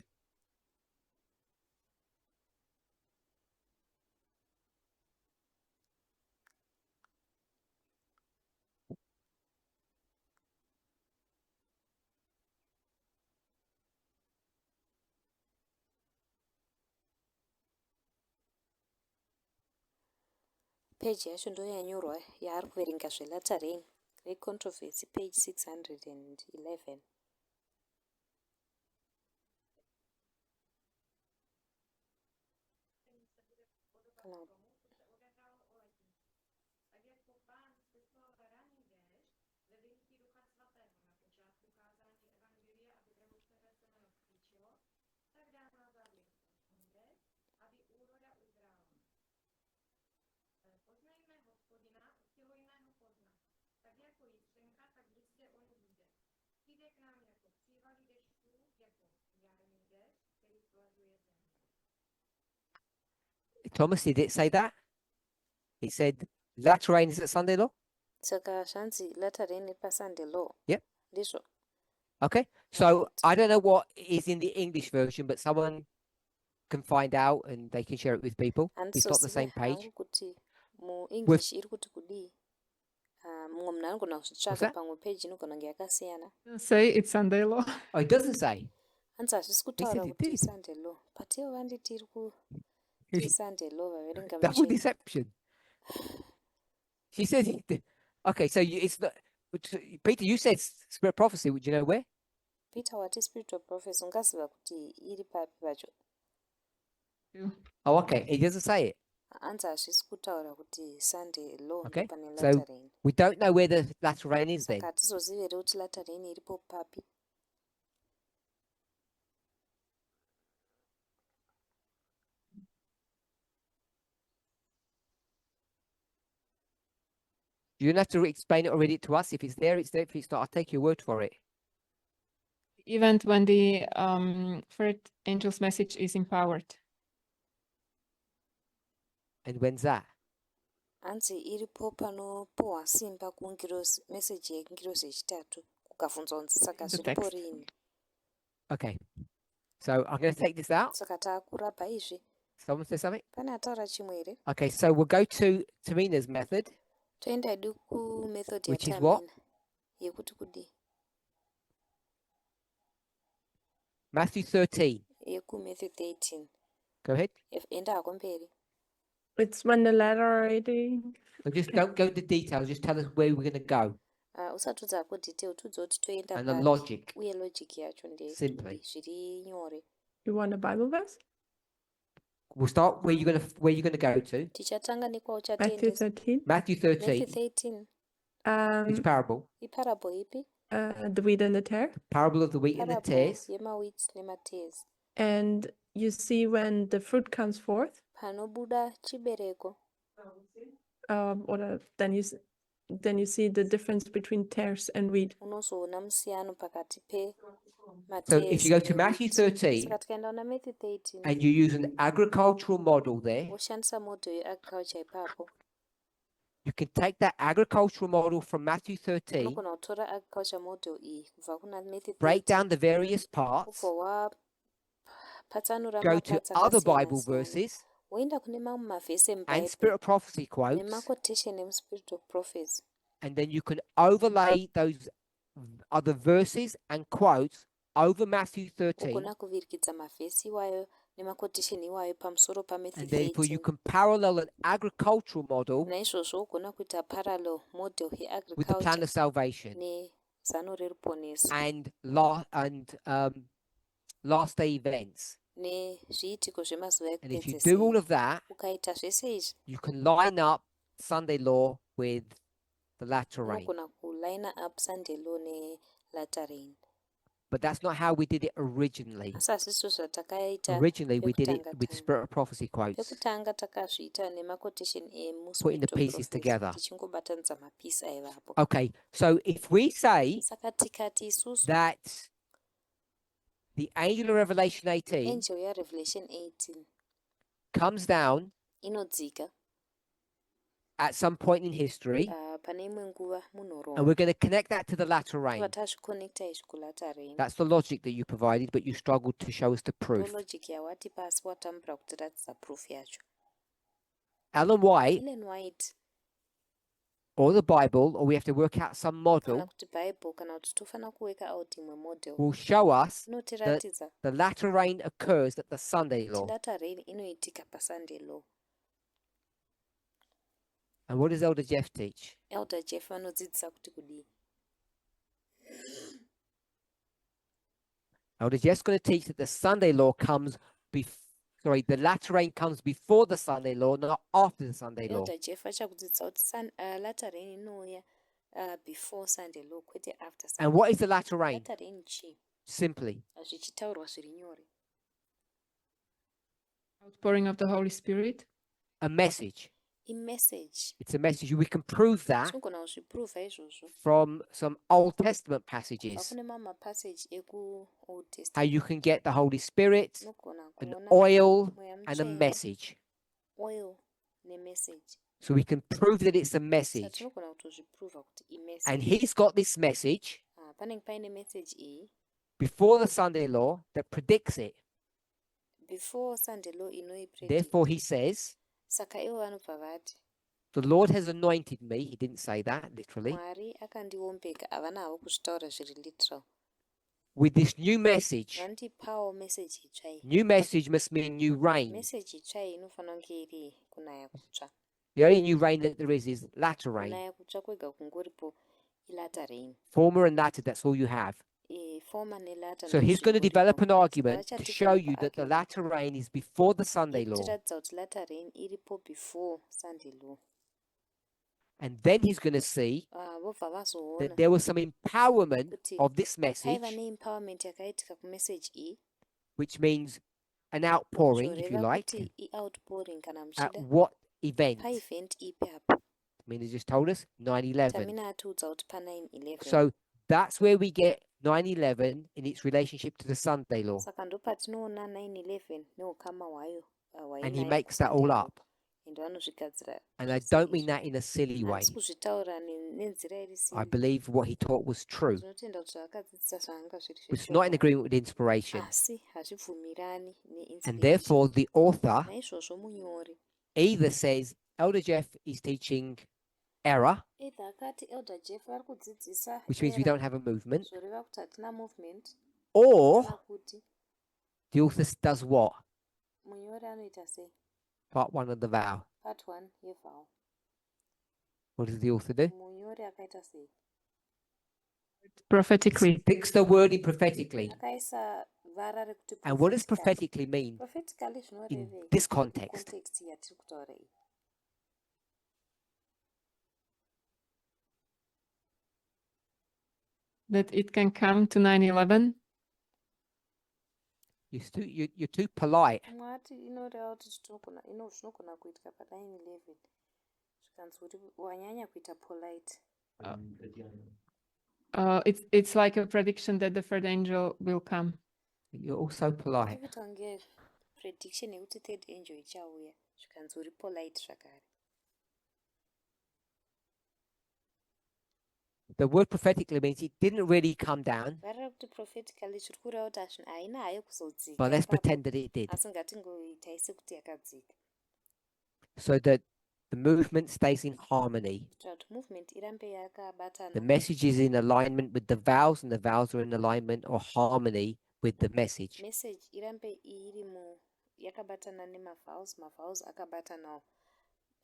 peji yacho ndo yanyorwa yaari kuverenga zvelatter rain recontroversy page 611. Kana Thomas, did it say that? It said latter rain is at Sunday law? saka zvanzi latter rain pasunday law. Yep. Ndizvo. Okay. So I don't know what is in the English version, but someone can find out and they can share it with people. It's not the same page. Kuti muenglish iri kuti kudii. Mumwe munhu anogona kuzvitsvaka that? pamwe page inogona kunge yakasiyana. Say it's Sunday law. Oh, it doesn't say. Hanzi hazvisi kutaura it kuti did. sunday law. But ivo vanditi iri sunday law vaverenga Double muchinda. deception. She says it did. Okay, so it's not. Peter, you said spirit prophecy. Would you know where? Peter wati spirit of prophecy ungaziva kuti iri papi pacho. Oh, okay. It doesn't say it. Hanzi hazvisi kutaura kuti sunday law Okay, ndopane so latter rain. we don't know where the latter rain is then. Saka hatizozivi here kuti latter rain iripo papi. You don't have to explain it or read it to us. If it's there, it's there. If it's not, I'll take your word for it. Event when the third angel's message is empowered. And when's that? Hanzi iripo panopohwa simba kungirozi meseji yengirozi yechitatu kukabvunzwa kunzi saka The zviripo text. rini. Okay. So I'm going to take this out. Saka taakurapa izvi. Someone say something? Pane ataura chimwe here? Okay, so we'll go to Tamina's method, Toenda hedu kumethod which is what? yaTamina yekuti kudii? Matthew 13. YekuMatthew 13. Go ahead. Enda hako mberi. It's when the latter rating. So just don't go into details. Just tell us where we're going to go Usatudza hako detail tudza kuti toenda and the papi. logic. Uye logic yacho Simply. zviri nyore. You want a Bible verse? We'll start where you're going to go to. Tichatanga Matthew nekwauchatendesa. 13. Matthew 13. Matthew 13. Which parable? Iparable ipi? The wheat and the tare. Parable of the wheat and the Parable tares. yemawheat nematears. And you see when the fruit comes forth, Panobuda chibereko. then you see the difference between tares and wheat. Unozoona musiyano pakati So if you go to Matthew 13 Saka tikaenda kuna Matthew 13 and you use an agricultural model there, woshandisa model yeagriculture ipapo, you can take that agricultural model from Matthew 13, unogona kutora agriculture model iyi kubva kuna Matthew break 13 down the various parts, ubva wapatsanura go to maparts other akasiyana Bible siyana. verses Woenda kune mamwe mavhesi and emubhaibheri spirit of prophecy quotes, nemaquotation emuspirit of prophecy, and then you can overlay those other verses and quotes over Matthew 13, ugona kuvirikidza mavhesi iwayo nemaquotation iwayo pamusoro paMatthew and therefore you 13. can parallel an agricultural model Naizvozvo ugona kuita parallel model with the plan yeagriculture of salvation nezano reruponeso and last day events. nezviitiko zvemazuva And if you do all ekupedzisira. of that, Ukaita zvese izvi you can line up Sunday law with the latter rain. unogona kuline up Sunday law nelatter rain. But that's not how we did it originally. Asi hazviso zvatakaita Originally, we did it pekutanga with tanga. spirit of prophecy quotes, Pekutanga takazviita nemaquotation putting the emuspirit of pieces prophecy, together. tichingobatanidza mapisi aivapo. Okay, so if we say Saka tikati isusu that the angel of Revelation 18 angel yaRevelation 18 comes down inodzika at some point in history, pane imwe nguva and munhorombo. we're going to connect that to the latter rain. Vatazvikonekta izvi kulatter rain. That's the logic that you provided, but you struggled to show us the proof. Logic yawati pasi watambura kutiratidza proof yacho. Ellen White, Ellen White or the Bible, or we have to work out some kana model, kuti Bible kana kuti tofana kuweka out imwe model will show us inotiratidza the latter rain occurs at the Sunday law. kuti latter rain inoitika paSunday law. And what does Elder Jeff teach? Elder Jeff vanodzidzisa kuti kudii? Elder Jeff's going to teach that the Sunday law comes the latter rain comes before the Sunday law, not after the Sunday law. Elder Jeff achakudzidzisa kuti latter rain inouya before Sunday law kwete after Sunday. And what is the latter rain? Latter rain chii? Simply Zvichitaurwa zviri nyore. Outpouring of the Holy Spirit. a message. Message. It's a message. We can prove that Tinogona kuzviprova izvozvo from some Old Testament passages. kubva kune mamwe passage eku Old How Testament. you can get the Holy Spirit, Tinogona an kuona oil, mweya and a mutsvene, message. oil nemessage. So we can prove that it's a Saka message. tinogona kutozviprova kuti And imessage. he's got this message Panenge paine message iyi before the Sunday law that predicts it. before Sunday law inoipredict. Therefore, he says, Saka ivo vanobva vati the Lord has anointed me. He didn't say that literally. Mwari akandiombeka, havana havo kuzvitaura zviri literal. With this new message. Vandipawo message itsva iyi. New message must mean new rain. Message itsva iyi inofanira kunge iri kunaya kutsva. The only new rain that there is latter rain. Kunaya kutsva kwega kungoripo ilatter rain. Former and latter, that's all you have. Former nelatter. So he's going to develop an argument to Vachati show develop you that the argument. latter rain is before the Sunday law. Tiratidza kuti latter rain iripo before Sunday law. And then he's going to see Vobva vazoona that there was some empowerment kuti of this message, paiva neempowerment yakaitika kumessage iyi, which means an outpouring, if you zvoreva like, kuti i-outpouring kana at muchida what event? paevent ipi apa. Tamina just told us 9/11. Tamina atiudza kuti pa9/11. So that's where we get 9/11 in its relationship to the Sunday law. Saka ndopatinoona 9/11 neukama hwayo And he makes that all up. ende vanozvigadzira. And I don't mean that in a silly way. Handisi kuzvitaura nenzira iri I simba. believe what he taught was true. Tinotenda kuti zvakadzidzisa zvanga zviri It's not in zvechokwadi. agreement with inspiration. Asi hazvibvumirani And neinspiration. therefore, the author Naizvozvo munyori either says Elder Jeff is teaching error, either akati Elder Jeff ari kudzidzisa which means we error, don't have a movement, zvoreva kuti hatina movement, or kana kuti the author does what? munyori anoita sei? Part one of the vow. Part 1 yevhao. What does the author do? Munyori akaita sei? Prophetically. Fix the wording prophetically. Akaisa vara rekuti And what does prophetically. prophetically mean Prophetically in zvinorevei this context? context yatiri kutaura iyi. That it can come to 9/11. You're too polite. Mwati inoreva kuti zvinogona kuitika pa9/11 zvikanzi kuti wanyanya kuita polite. It's like a prediction that the third angel will come. You're also polite. Kuita kunge prediction yekuti third angel ichauya zvikanzi uri polite zvakare. The word prophetically means it didn't really come down, Vara kuti prophetically zviri kureva kuti haina hayo kuzodzika but let's ipapo, pretend that it did. asi ngatingoitai sekuti yakadzika So that the movement stays in harmony. kuitira kuti movement irambe yakabatana. The message is in alignment with the vows, and the vows are in alignment or harmony with the message. Message irambe iri yakabatana nemavows, mavows akabatanawo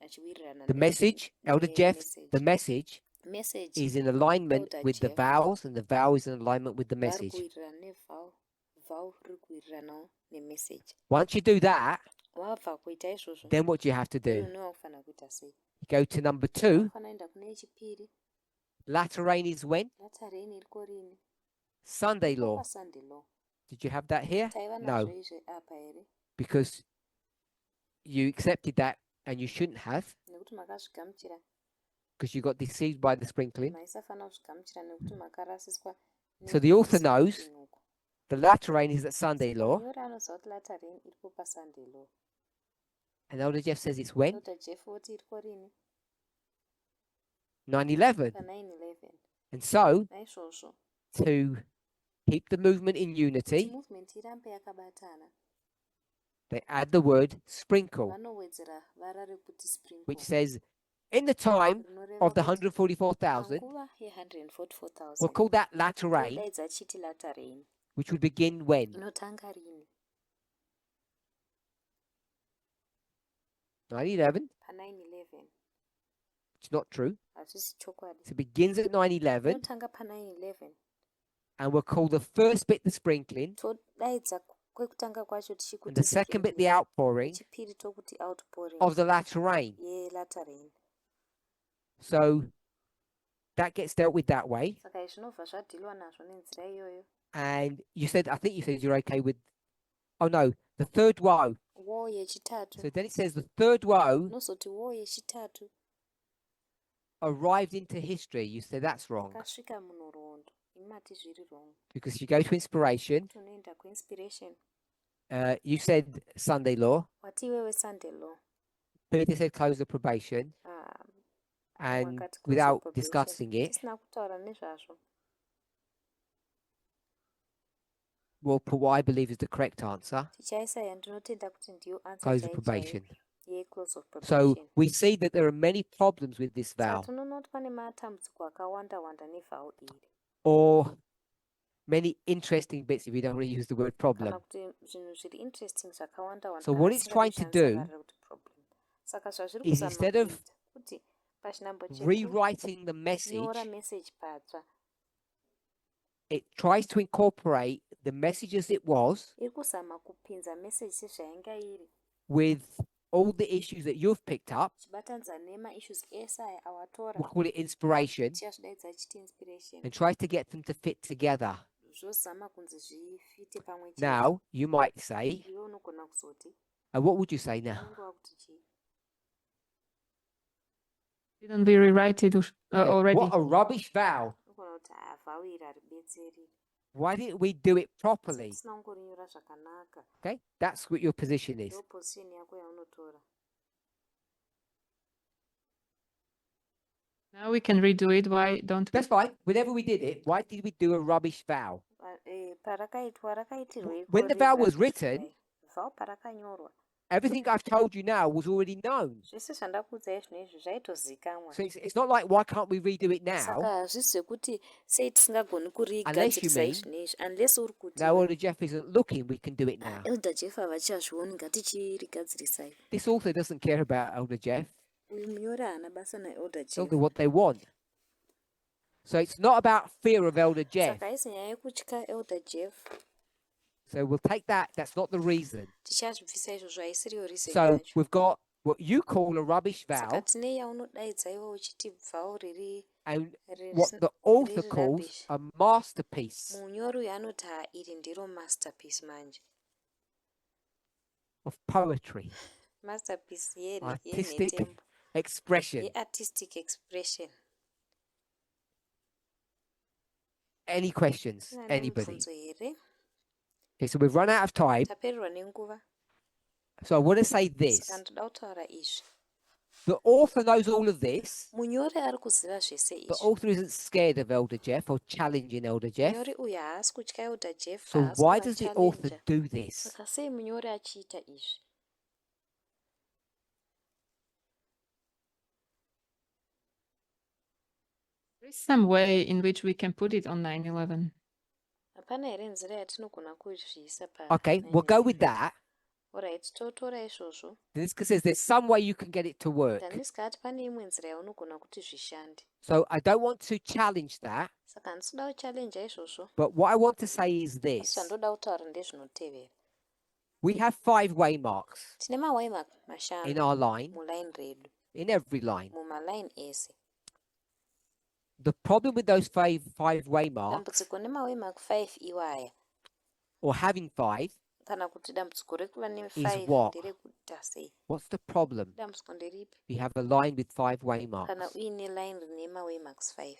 achiwirirana The message, Elder Jeff, the message message is in alignment Elder with the Jeff. vows, and the vow is in alignment with the vari message. kuwirirana nevow, vow riri kuwiriranawo nemessage. Once you do that, Wabva kuita izvozvo, then what do you have to do? unowa kufanira kuita sei? You go to number 2. Unofanira enda kune yechipiri. Latter rain is when? Latter rain iriko rini? Sunday law. Sunday law. Did you have that here? Taiva No, nazvo izve apa here? because you accepted that and you shouldn't have, Nekuti makazvigamuchira. because you got deceived by the sprinkling. Maisafanira kuzvigamuchira nekuti makarasiswa. So the author knows nekusvinuka. the latter rain is at Sunday law, Munyori anoziva kuti latter rain iripo paSunday law. and Elder Jeff says it's when? Elder Jeff oti iriko rini? 9/11. Pa9/11. And so, Naizvozvo to keep the movement in kuti unity, movement irambe yakabatana, they add the word sprinkle, vanowedzera vara rekuti sprinkle, which says, in the time rinoreva of the kuti 144,000, panguva ye144,000 we'll call that latter rain, kudaidza chiti latter rain which would begin when? inotanga rini? 9/11. Pa9/11. It's not true. hazvisi chokwadi. So it begins at 911, Inotanga pa911. and we'll call the first bit the sprinkling, Todaidza kwekutanga kwacho and tichikuti the second bit the sprinkling. outpouring Chipiri tokuti outpouring. of the latter rain. Yelatter rain. So that gets dealt with that way. Saka zvinobva zvadhilwa nazvo nenzira iyoyo. And you said, I think you said you're okay with, oh no, the third woe. Wo yechitatu. So then it says the third woe Nozoti wo yechitatu. arrived into history. You said that's wrong Kasvika munhoroondo. Imati zviri wrong. because you go to inspiration. Tunoenda kuinspiration. You said Sunday law. Wati iwewe Sunday law. Peter said close the probation, and wakati close the without probation. discussing it, Tisina kutaura nezvazvo. we'll put what I believe is the correct answer. Tichaisa yandinotenda kuti ndiyo answer Close the chaiyo probation. chaiyo. Ye close of So probation. we see that there are many problems with this Saka vow, tinoona kuti pane matambudziko akawanda nevhau iri. or many interesting bits if you don't really use the word problem. Kana kuti zvinhu zviri interesting zvakawanda. So what it's trying to do Saka zvazviri is kuzama instead of kuita kuti pachinambo cheku rewriting the nyora message, message patsva. it tries to incorporate the message as it was Iri kuzama kupinza message sezvainga iri. with all the issues that you've picked up. Chibatanidza nemaissues ese aya awatora. We'll call it inspiration, Tichazvidaidza chiti inspiration. and tries to get them to fit together. Zvozama kunzi zvifite pamwe chete. Now, you might say, Iwe unogona kuzoti. and what would you say now? Unenge wakuti chii? Didn't we rewrite it already? What a rubbish vow. Unogona kuti vhau iri haribetseri. Why didn't we do it properly? Tisina kungorinyora zvakanaka. Okay, that's what your position is. Ndo position yako yaunotora. Now we can redo it. Why don't we? That's fine. Whenever we did it, why did we do a rubbish vow? Parakaitwa rakaitirwa When the vow was written, vhau parakanyorwa. everything I've told you now was already known. Zvese zvandakuudzai zvinezvi zvaitozikanwa. So it's not like, why can't we redo it now? Saka hazvisi zvekuti sei tisingagoni Unless you kurigadzirisai mean, zvinezvi. Unless uri kuti now Elder Jeff isn't looking, we can do it now. Elder Jeff havachazvioni ngatichirigadzirisai. This author doesn't care about Elder Jeff. Uyu munyori haana basa naElder Jeff. They'll do what they want. So it's not about fear of Elder Jeff. Saka haisi nyaya yekutya Elder Jeff. So we'll take that. That's not the reason. Tichazvibvisa izvozvo haisiriyo reason So yacho. we've got what you call a rubbish Saka vow, tine yaunodaidza iwe uchiti bvau riri and what the author calls rubbish. a masterpiece Munyori uyu anoti iri ndiro masterpiece manje. of poetry, Masterpiece artistic yenhetembo. expression. Ye-artistic expression. Any questions? Ane Anybody? mibvunzo here? Okay, so we've run out of time. Tapererwa nenguva. So I want to say this. Saka ndoda kutaura izvi. The author knows all of this. Munyori ari kuziva zvese The izvi. author isn't scared of Elder Jeff or challenging Elder Jeff. Munyori uyu haasi kutya Elder Jeff. So haasi why does the author kuvachallenja. do this? Saka sei munyori achiita izvi? There is some way in which we can put it on 9/11. Hapana here nzira yatinogona kuzviisa pa. Okay, we'll go with that. Alright, totora izvozvo. This says there's some way you can get it to work. Ndandisika ati pane imwe nzira yaunogona kuti zvishande. So I don't want to challenge that. Saka handisi kuda kuchallenja izvozvo. But what I want to say is Asi this. zvandoda kutaura ndezvinotevera. We have 5 waymarks Tine mawaymark in mashanu our line, muline redu. in every line. Mumaline ese. The problem with those five waymarks, Dambudziko nemawaymark 5 iwaya. or having 5, Kana kuti dambudziko rekuva is ne5 what? nderekuita sei. What's the problem? Dambudziko nderipi? We have a line with 5 Kana waymarks. uine line rine mawaymarks 5.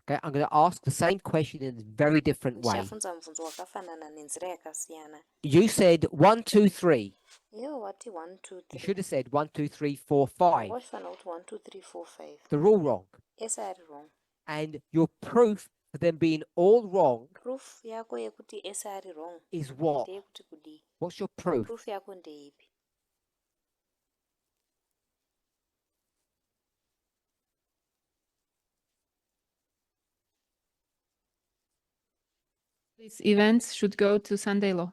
Okay, I'm going to ask the same question in a very different way. Ndichafunza mubvunzo wakafanana nenzira yakasiyana. You said 1, 2, 3. Iwe wati 1, 2, You 3. should have said 1, 2, 3, 4, 5. Wachifanira kuti 1, 2, 3, 4, 5. They're all wrong. Ese ari wrong. And your proof for them being all wrong Proof yako yekuti ese ari wrong. is what? Ndeyekuti kudii? What's your proof? Proof yako ndeipi? These events should go to Sunday law.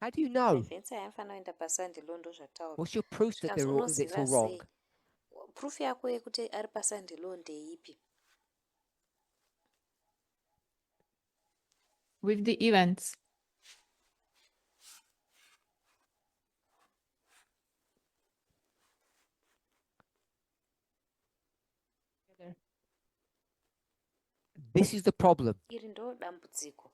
How do you know? reference haifana kuenda pasandilo ndozvataurwa. What's your proof that they're all, that it's all Unoziva wrong? sei? Proof yako yekuti ari pasandilo ndeipi? With the events. This is the problem. Iri ndo dambudziko.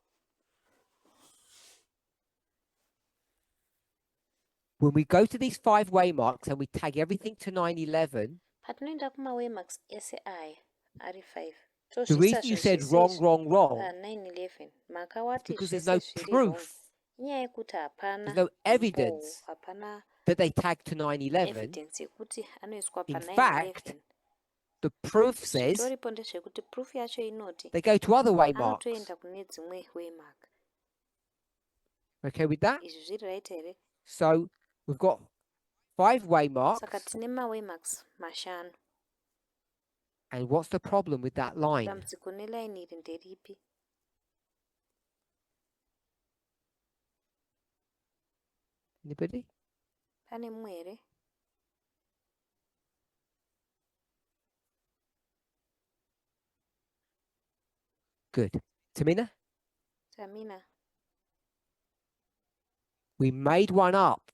When we go to these 5 waymarks and we tag everything to 911, Patinoenda kumawaymarks ese aya ari 5. the reason you said wrong, wrong, wrong, 911 makawati because there's zvese no zviri wrong. proof, Inyaya yekuti hapana there's no evidence hapana that they tagged to 911. evidence yekuti anoiswa In pa fact, 911. the proof says Zvitoripo ndezvekuti proof yacho inoti they go to other waymarks. anotoenda kune dzimwe waymark. Okay with that? Izvi zviri right here. So we've got 5 waymarks. Saka tine mawaymarks mashanu. And what's the problem with that line? Dambudziko neline iri nderipi? Anybody? Pane mumwe here? Good. Tamina? Tamina. We made one up.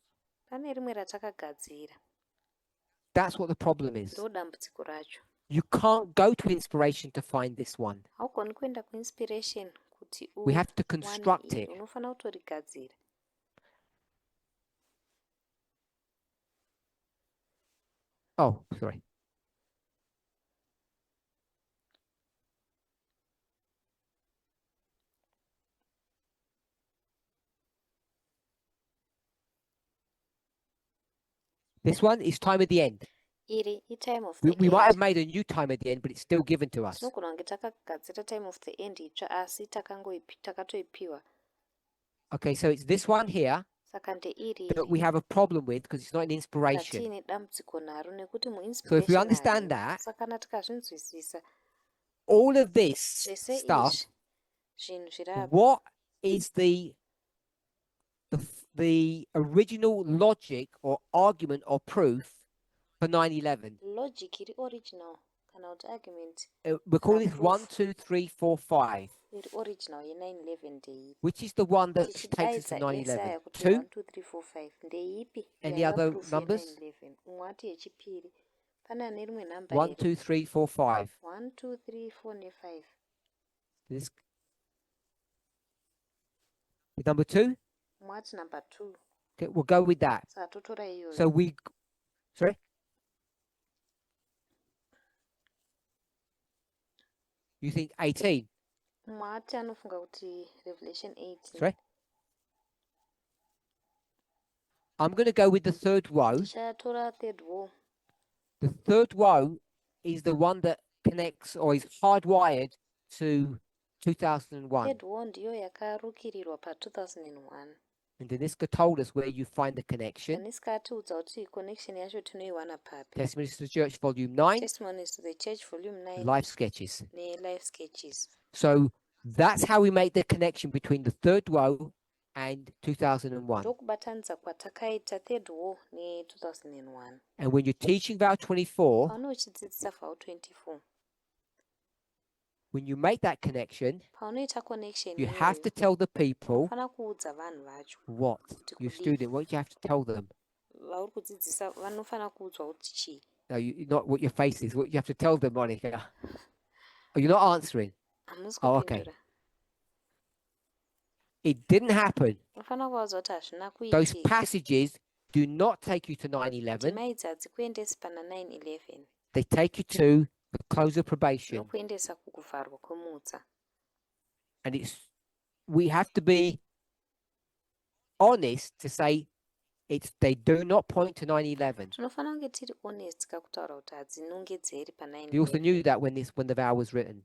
Pane rimwe ratakagadzira. That's what the problem is. Ndo dambudziko racho. You can't go to inspiration to find this one. Haugoni kuenda kuinspiration kuti We have to construct it. unofana kutorigadzira. Oh, sorry. This one is time at the end. Iri time of the We might end. have made a new time at the end, but it's still given to us. Tinogona kunge takagadzira time of the end itsva asi takatoipiwa. Okay, so it's this one here Saka ndeiri that we have a problem with because it's not an inspiration. tiine dambudziko naro nekuti So if we muinspiration understand harimo. that, Saka kana tikazvinzwisisa all of this zvese stuff, izvi zvinhu zviri what is the original logic or argument or proof for 911? logic iri original kana kuti argument We're calling this proof. 1, 2, 3, 4, 5. iri original ye911 ndeipi? Which is the one that takes us to Tichidaidza ese 911? aya kuti 2? 1 2 3 4 5 ndeipi? Any Yaiva other proof numbers? ye911. Umwe ati yechipiri. Pane ane rimwe namba 1, here. 2, 3, 4, 5. 1 2 3 4 ne5. This is number 2. Umwe ati number 2. Okay, we'll go with that. Saka totora iyoyo. So we, sorry. You think 18? Umwe ati anofunga kuti Revelation 18. Sorry. I'm going to go with the third row. Tichatora third row. The third row is the one that connects or is hardwired to 2001. Third row ndiyo yakarukirirwa pa 2001. And Deniska told us where you find the connection. Deniska atiudza kuti connection yacho tinoiwana papi. Testimonies to the Church, Volume 9, Testimonies to the Church volume 9 Life Sketches. ne-life sketches. So that's how we make the connection between the third row and 2001. Ndokubatanidza kwatakaita third row ne-2001. And when you're teaching Vow 24, Paunenge uchidzidzisa vow 24. when you make that connection, Paunoita connection you have to tell the people fana kuudza vanhu vacho. what. Your student, what you have to tell them. Vauri kudzidzisa vanofana kuudzwa kuti chii. No, not what your face is, what you have to tell them, Monica. Oh, you're not answering. Hamusi Oh, okay. kupindura. It didn't happen. Unofana kuvaudza kuti hazvina Those kuitika. passages do not take you to 911. Ndima idzi hadzikuendesi pana 911. They take you to the close of probation. Nokuendesa kukuvharwa kwemudza. And we have to be honest to say they do not point to 911. Tinofana kunge tiri honest kakutaura kuti hadzinongedzeri pa You also 911. knew that when the vow was written.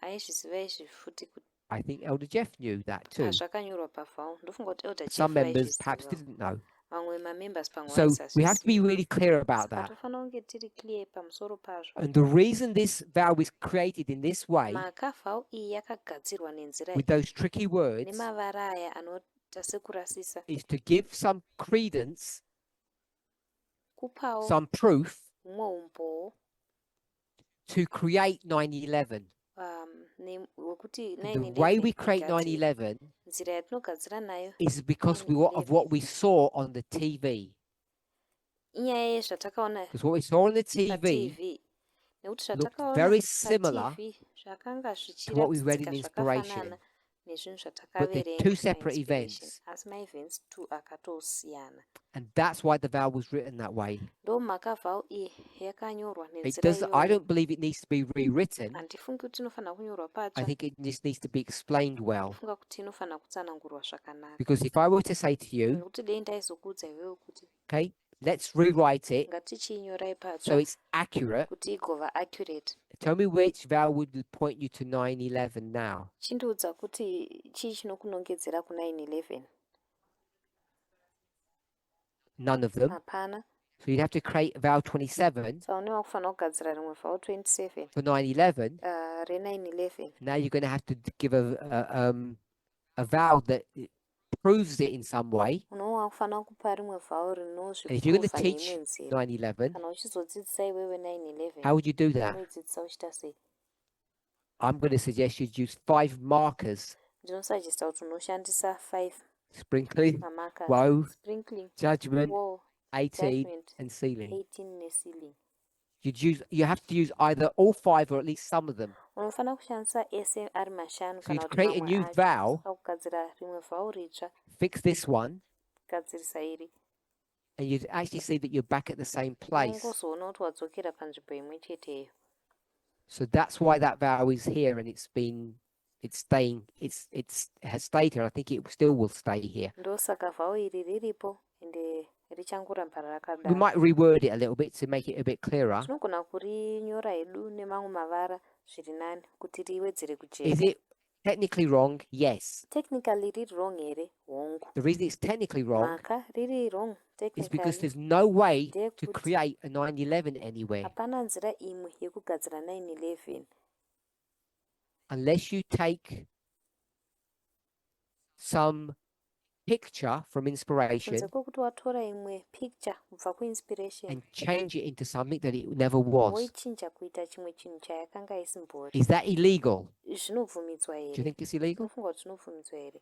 Aizviziva izvi futi kuti I think Elder Jeff knew that too. zvakanyorwa pavhawu. Ndofunga kuti Elder Jeff Some members perhaps vaizviziva. didn't know. Vamwe mamembers pamwe So we have to be vaisazviziva. really clear about Saka that. tofana kunge tiri clear pamusoro pazvo. And the reason this vow is created in this way, Maka vhawu iyi yakagadzirwa nenzira with those tricky words, nemavara aya kuita sekurasisa, is to give some credence, kupawo some proof humwe umboo to create 9/11. wekuti The way we 9/11 create igadzirwe. 9/11 Nzira yatinogadzira nayo is because of what we saw on the TV. inyaya yezvatakaona Because what we saw on the TV paTV, nekuti looked zvatakaona very similar paTV zvakanga to what we read in zvichiratidzika Inspiration, zvakafanana nezvinhu but they're zvatakaverenga two separate paInspiration, events. asi maevents 2 akatosiyana. And that's why the vow was written that way. Ndo mhaka vhau iyi yakanyorwa It nenzira does. I iyoyo. don't believe it needs to be rewritten. Handifungi kuti inofanira kunyorwa I patsva, think it just needs to be explained well. funga kuti inofanira kutsanangurwa zvakanaka. Because if I were to say to you, Nekuti dei ndaizokuudza iwewe kuti okay, let's rewrite it ngatichiinyorai so patsva it's accurate, kuti igova accurate. tell me which vow would point you to 9/11 now. Chindiudza kuti chii chinokunongedzera ku9/11. None of them. Hapana. So you'd have to create vow 27 Tsaone wakufanira kugadzira rimwe vhau 27 for 9/11. re9/11. Now you're going to have to give a vow that proves it in some way. Unowo wakufanira kupa rimwe vhau And if you're going to rinozviprova teach neimwe nzira. 9/11, Kana uchizodzidzisa iwewe 9/11, how would you do that? unodzidzisa uchita sei? I'm going to suggest you'd use 5 markers: Ndinosagesta kuti unoshandisa 5 sprinkling, mamarkers. woe, Sprinkling, judgment, war, 18, judgment, and sealing. 18 nesealing. You have to use either all 5 or at least some of them. Unofanira kushandisa ese ari mashanu So kana you'd kuti create a mamwe new acho. vow, Saka kugadzira rimwe vhau ritsva, fix this one, kugadzirisa iri. and you'd actually see that you're back at the same place. Unongozoona kuti wadzokera panzvimbo imwe cheteyo. So that's why that vow is here, and it's has stayed here. I think it still will stay here. Ndosaka vhau iri riripo ende richangoramba We rakadaro. might reword it a little bit to make it a bit clearer. Tinogona kurinyora hedu nemamwe mavara zviri nani kuti riwedzere Is kujeka. it technically wrong? Yes. Technically riri wrong here, hongu. The reason it's technically wrong Mhaka riri wrong is because technically. there's no way to Ndeyekuti create a 9/11 anywhere hapana nzira imwe yekugadzira 9/11 unless you take some picture from Inspiration kunze kwekuti watora imwe picture kubva kuinspiration and change it into something that it never was. woichinja kuita chimwe chinhu chayakanga isimbori. Is that illegal? Zvinobvumidzwa Do you here? think it's illegal? Unofunga kuti zvinobvumidzwa here?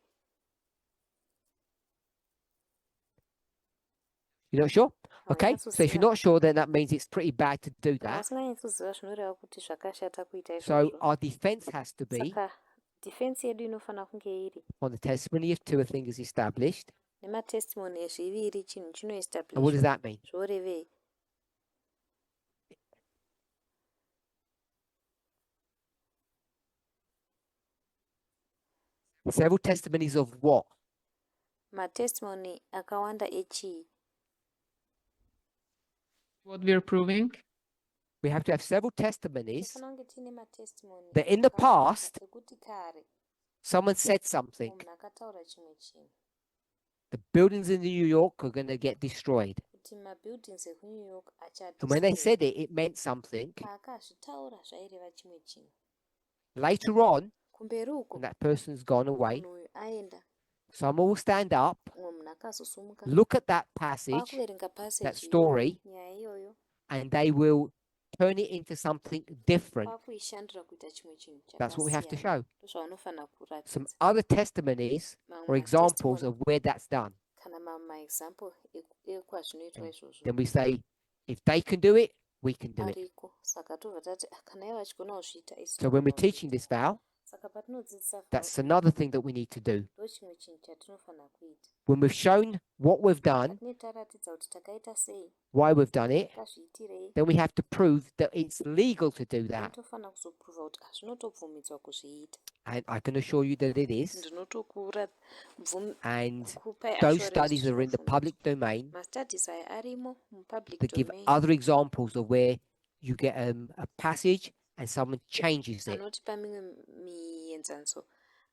You're not sure? Okay. So if you're Haunatsoziva. not sure, then that means it's pretty bad to do that. Usinganyatsoziva zvinoreva kuti zvakashata kuita So izvozvo. our defense has to be Saka defense yedu inofanira kunge iri on the testimony of 2 a thing is established. nematestimony ezviviri chinhu And what does chinoestablish. that mean? Zvorevei? Several testimonies of what? Matestimony akawanda echii? What we're proving. We have to have several testimonies Tinofanira kunge tine matestimony that in the akawanda past, ekuti kare someone said something. munhu akataura chimwe chinhu The buildings in New York are going to get destroyed. kuti mabuildings ekuNew York And when they achadestroyed. said it, it meant something. Paakazvitaura zvaireva chimwe chinhu. Later on, Kumberi uko when that person's gone away, munhu uyu aenda, someone will stand up, mumwe munhu akazosumuka, look at that passage, kwakuverenga passage that iyoyo, story, nyaya iyoyo, and they will turn it into something different. kwakuishandura kuita chimwe chinhu That's what we have to chakasiyana. show. Ndozvaunofanira Some kuratidza. other testimonies Mamwe or examples matestimony of where that's done. kana mamwe maexample ekwazvinoitwa izvozvo Then we say, if they can do it, we can do it. ariko. Saka tobva tati kana ivo vachigona kuzviita isu So when we're tinogona teaching kuzviita. this vow, Saka patinodzidzisa that's another thing that we need to do. ndo chimwe chinhu chatinofanira kuita. When we've shown what we've done, Patinenge taratidza kuti takaita sei, why we've done it, takazviitirei, then we have to prove that it's legal to do that. tofanira kuzoprova kuti hazvinotobvumidzwa kuzviita. And I can assure you that it is. Ndinotokupai And assurance those studies kuti are in the zvinobvumidzwa. public domain Mastudies aya arimo mupublic that give domain other examples of where you get a passage and someone changes it. anotipa mimwe mienzaniso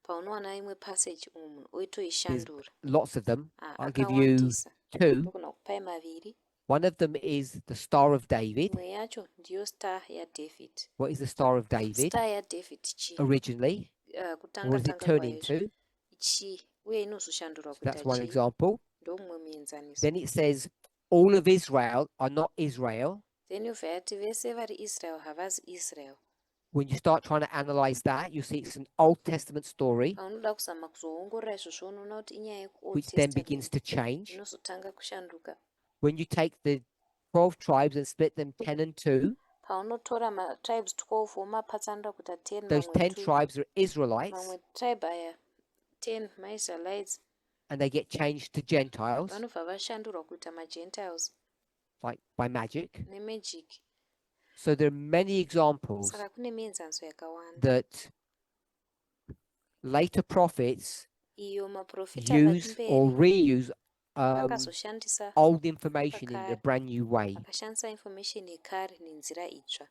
paunowana imwe passage umwe munhu oitoishandura. Lots of them. I'll give you Akawandisa. 2. Ndogona kupai maviri. One of them is the Star of David. Imwe yacho ndiyo star yaDavid. What is the Star of David Star yaDavid chii? originally? Kutanga What does it tanga turn kwayo into? chii uye inozoshandurwa So that's kuita one J. example. Ndomumwe muenzaniso. Then it says, all of Israel are not Israel. Then yobva yati vese vari Israel havazi Israel. When you start trying to analyze that, you see it's an Old Testament story, Paunoda kuzama kuzoongorora izvozvo unoona kuti inyaya yeku-Old which then begins Testament to change. inozotanga kushanduka. When you take the 12 tribes and split them 10 and 2, Paunotora matribes 12 womapatsanura kuita 10 those 10 mamwe 2. tribes are Israelites, Mamwe tribe aya 10 maIsraelites and they get changed to Gentiles, vanobva vashandurwa kuita maGentiles like by magic. nemagic. So there are many examples Saka kune mienzaniso yakawanda. that later prophets Iyo maprofita use or vakumberi reuse vakazoshandisa old information in a pakare. brand new way. Vakashandisa information yekare nenzira itsva.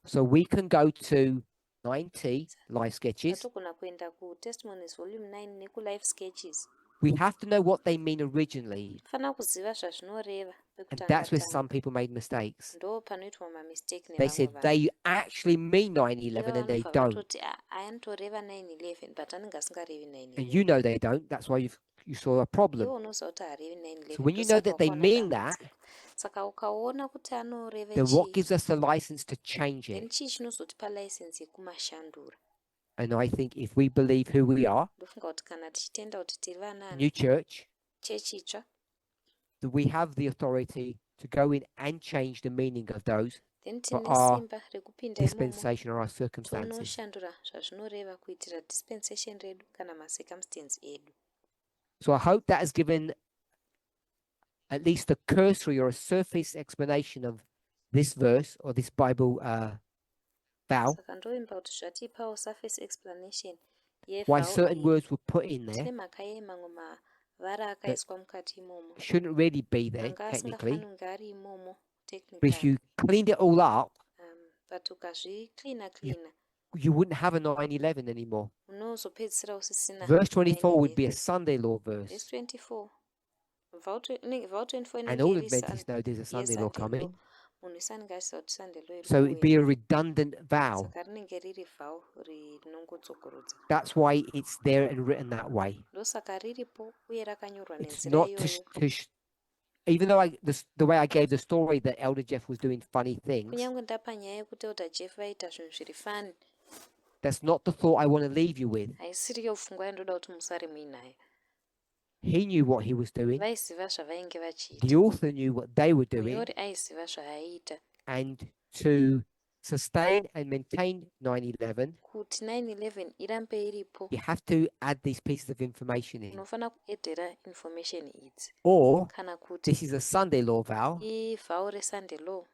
So we can go to 90 life sketches. Tatogona kuenda kuTestimonies volume 9 nekulife sketches. We have to know what they mean originally, Fanira kuziva zvazvinoreva and that's where pekutanga-tanga. some people made mistakes. Ndo panoitwa mamistake They nevamwe said vanhu. they actually mean 9/11 Ivo and they vanobva don't. vatoti aya anotoreva 9/11 but anenge asingarevi And 9/11. you know they don't. That's why you saw a problem. Ivo unoziva kuti harevi 9/11. So when you know Ndosaka that they wakaona mean that, dambudziko. Saka ukaona kuti anoreva then what chii, gives us the license to change then it? chii chinozotipa license yekumashandura. And I think if we believe who we are, Ndofunga kuti kana tichitenda kuti tiri vanani, new church, chechi itsva, that we have the authority to go in and change the meaning of those then for tine our simba rekupinda imomo dispensation or our circumstances. tonoshandura zvazvinoreva kuitira dispensation redu kana macircumstance edu. So I hope that has given at least a cursory or a surface explanation of this verse or this Bible vow, Saka ndovimba kuti zvatipawo surface explanation why yevhau certain iyi. words were put in Tine there mhaka yemamwe mavara akaiswa mukati imomo. shouldn't really be there Anga technically. asingafani kunge ari imomo But if technically. you cleaned it all up, But ukazviklina you wouldn't have a 9/11 anymore. unozopedzisira usisina. Verse 24 would 9/11. be a Sunday law Verse verse. 24. Vhau 24 And inenge all iri Adventists know there's a Sunday law yeSunday law. coming. Munhu wese anenge aziva kuti Sunday law iri So it'd be kuuya. a redundant vow. Saka rinenge riri vhau rinongodzokorodza. That's why it's there and written that way. Ndosaka riripo uye rakanyorwa It's nenzira not iyoyo. even though the way I gave the story that Elder Jeff was doing funny things, Kunyange ndapa nyaya yekuti Elder Jeff vaita zvinhu zviri fani, that's not the thought I want to leave you with. haisiriyo pfungwa yandoda kuti musare muinayo. He knew what he was doing. Vaiziva zvavainge vachiita. The author knew what they were doing. Munyori aiziva zvaaita. And to sustain and maintain 9/11, Kuti 9/11 irambe iripo, you have to add these pieces of information in. unofana kuedhera information idzi. Or Kana kuti this is a Sunday law vow. ivhau reSunday law,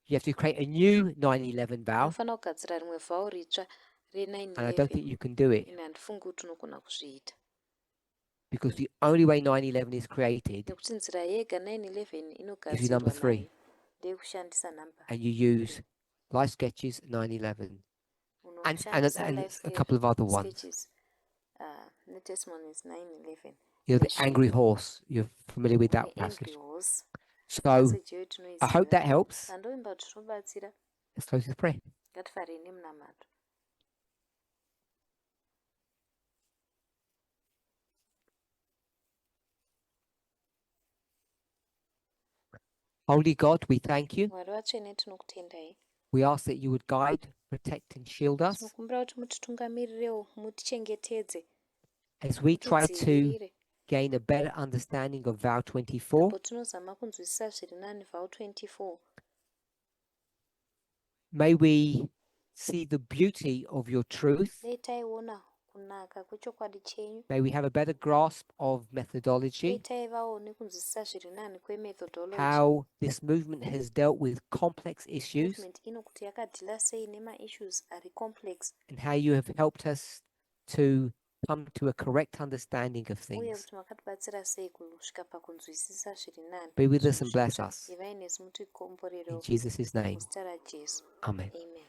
You have to create a new 9/11 vow. unofana kugadzira rimwe vhau ritsva And I don't think re9/11. you can do it Ine handifungi kuti unogona kuzviita. because the only way 9/11 is created Nekuti nzira yega 9/11 is with inogadzirwa number 3. nayo ndeyekushandisa namba. And you use life sketches 9/11 and Unoshandisa a couple of other life ones. sketches, netestimonies 9/11. You know, the Yes, angry horse. You're familiar with that Angry passage. horse. So Passage iyoyo I hope tinoiziva. that helps. Ndoimba kuti zvinobatsira. Let's close with prayer. Ngatifarei nemunamato. Holy God, we thank you. Mwari vatsvene tinokutendai. We ask that you would guide, protect, and shield us Tinokumbira kuti mutitungamirirewo, mutichengetedze, as we try to mutidzivirire. gain a better understanding of vow 24. Apo tinozama kunzwisisa zviri nani vhau 24. May we see the beauty of your truth. Dei taiona kunaka kwechokwadi chenyu. May we have a better grasp of Dei methodology, taivawo nekunzwisisa zviri nani kwemethodology. how this movement has dealt with complex issues, Movement ino kuti yakadhila sei nema-issues ari complex, and how you have helped us to come to a correct understanding of uye things. kuti makatibatsira sei kusvika pakunzwisisa zviri nani. Be with us and bless us. Ivai nesu In mutikomborerewo Jesus' name, muzita raJesu. amen. Amen.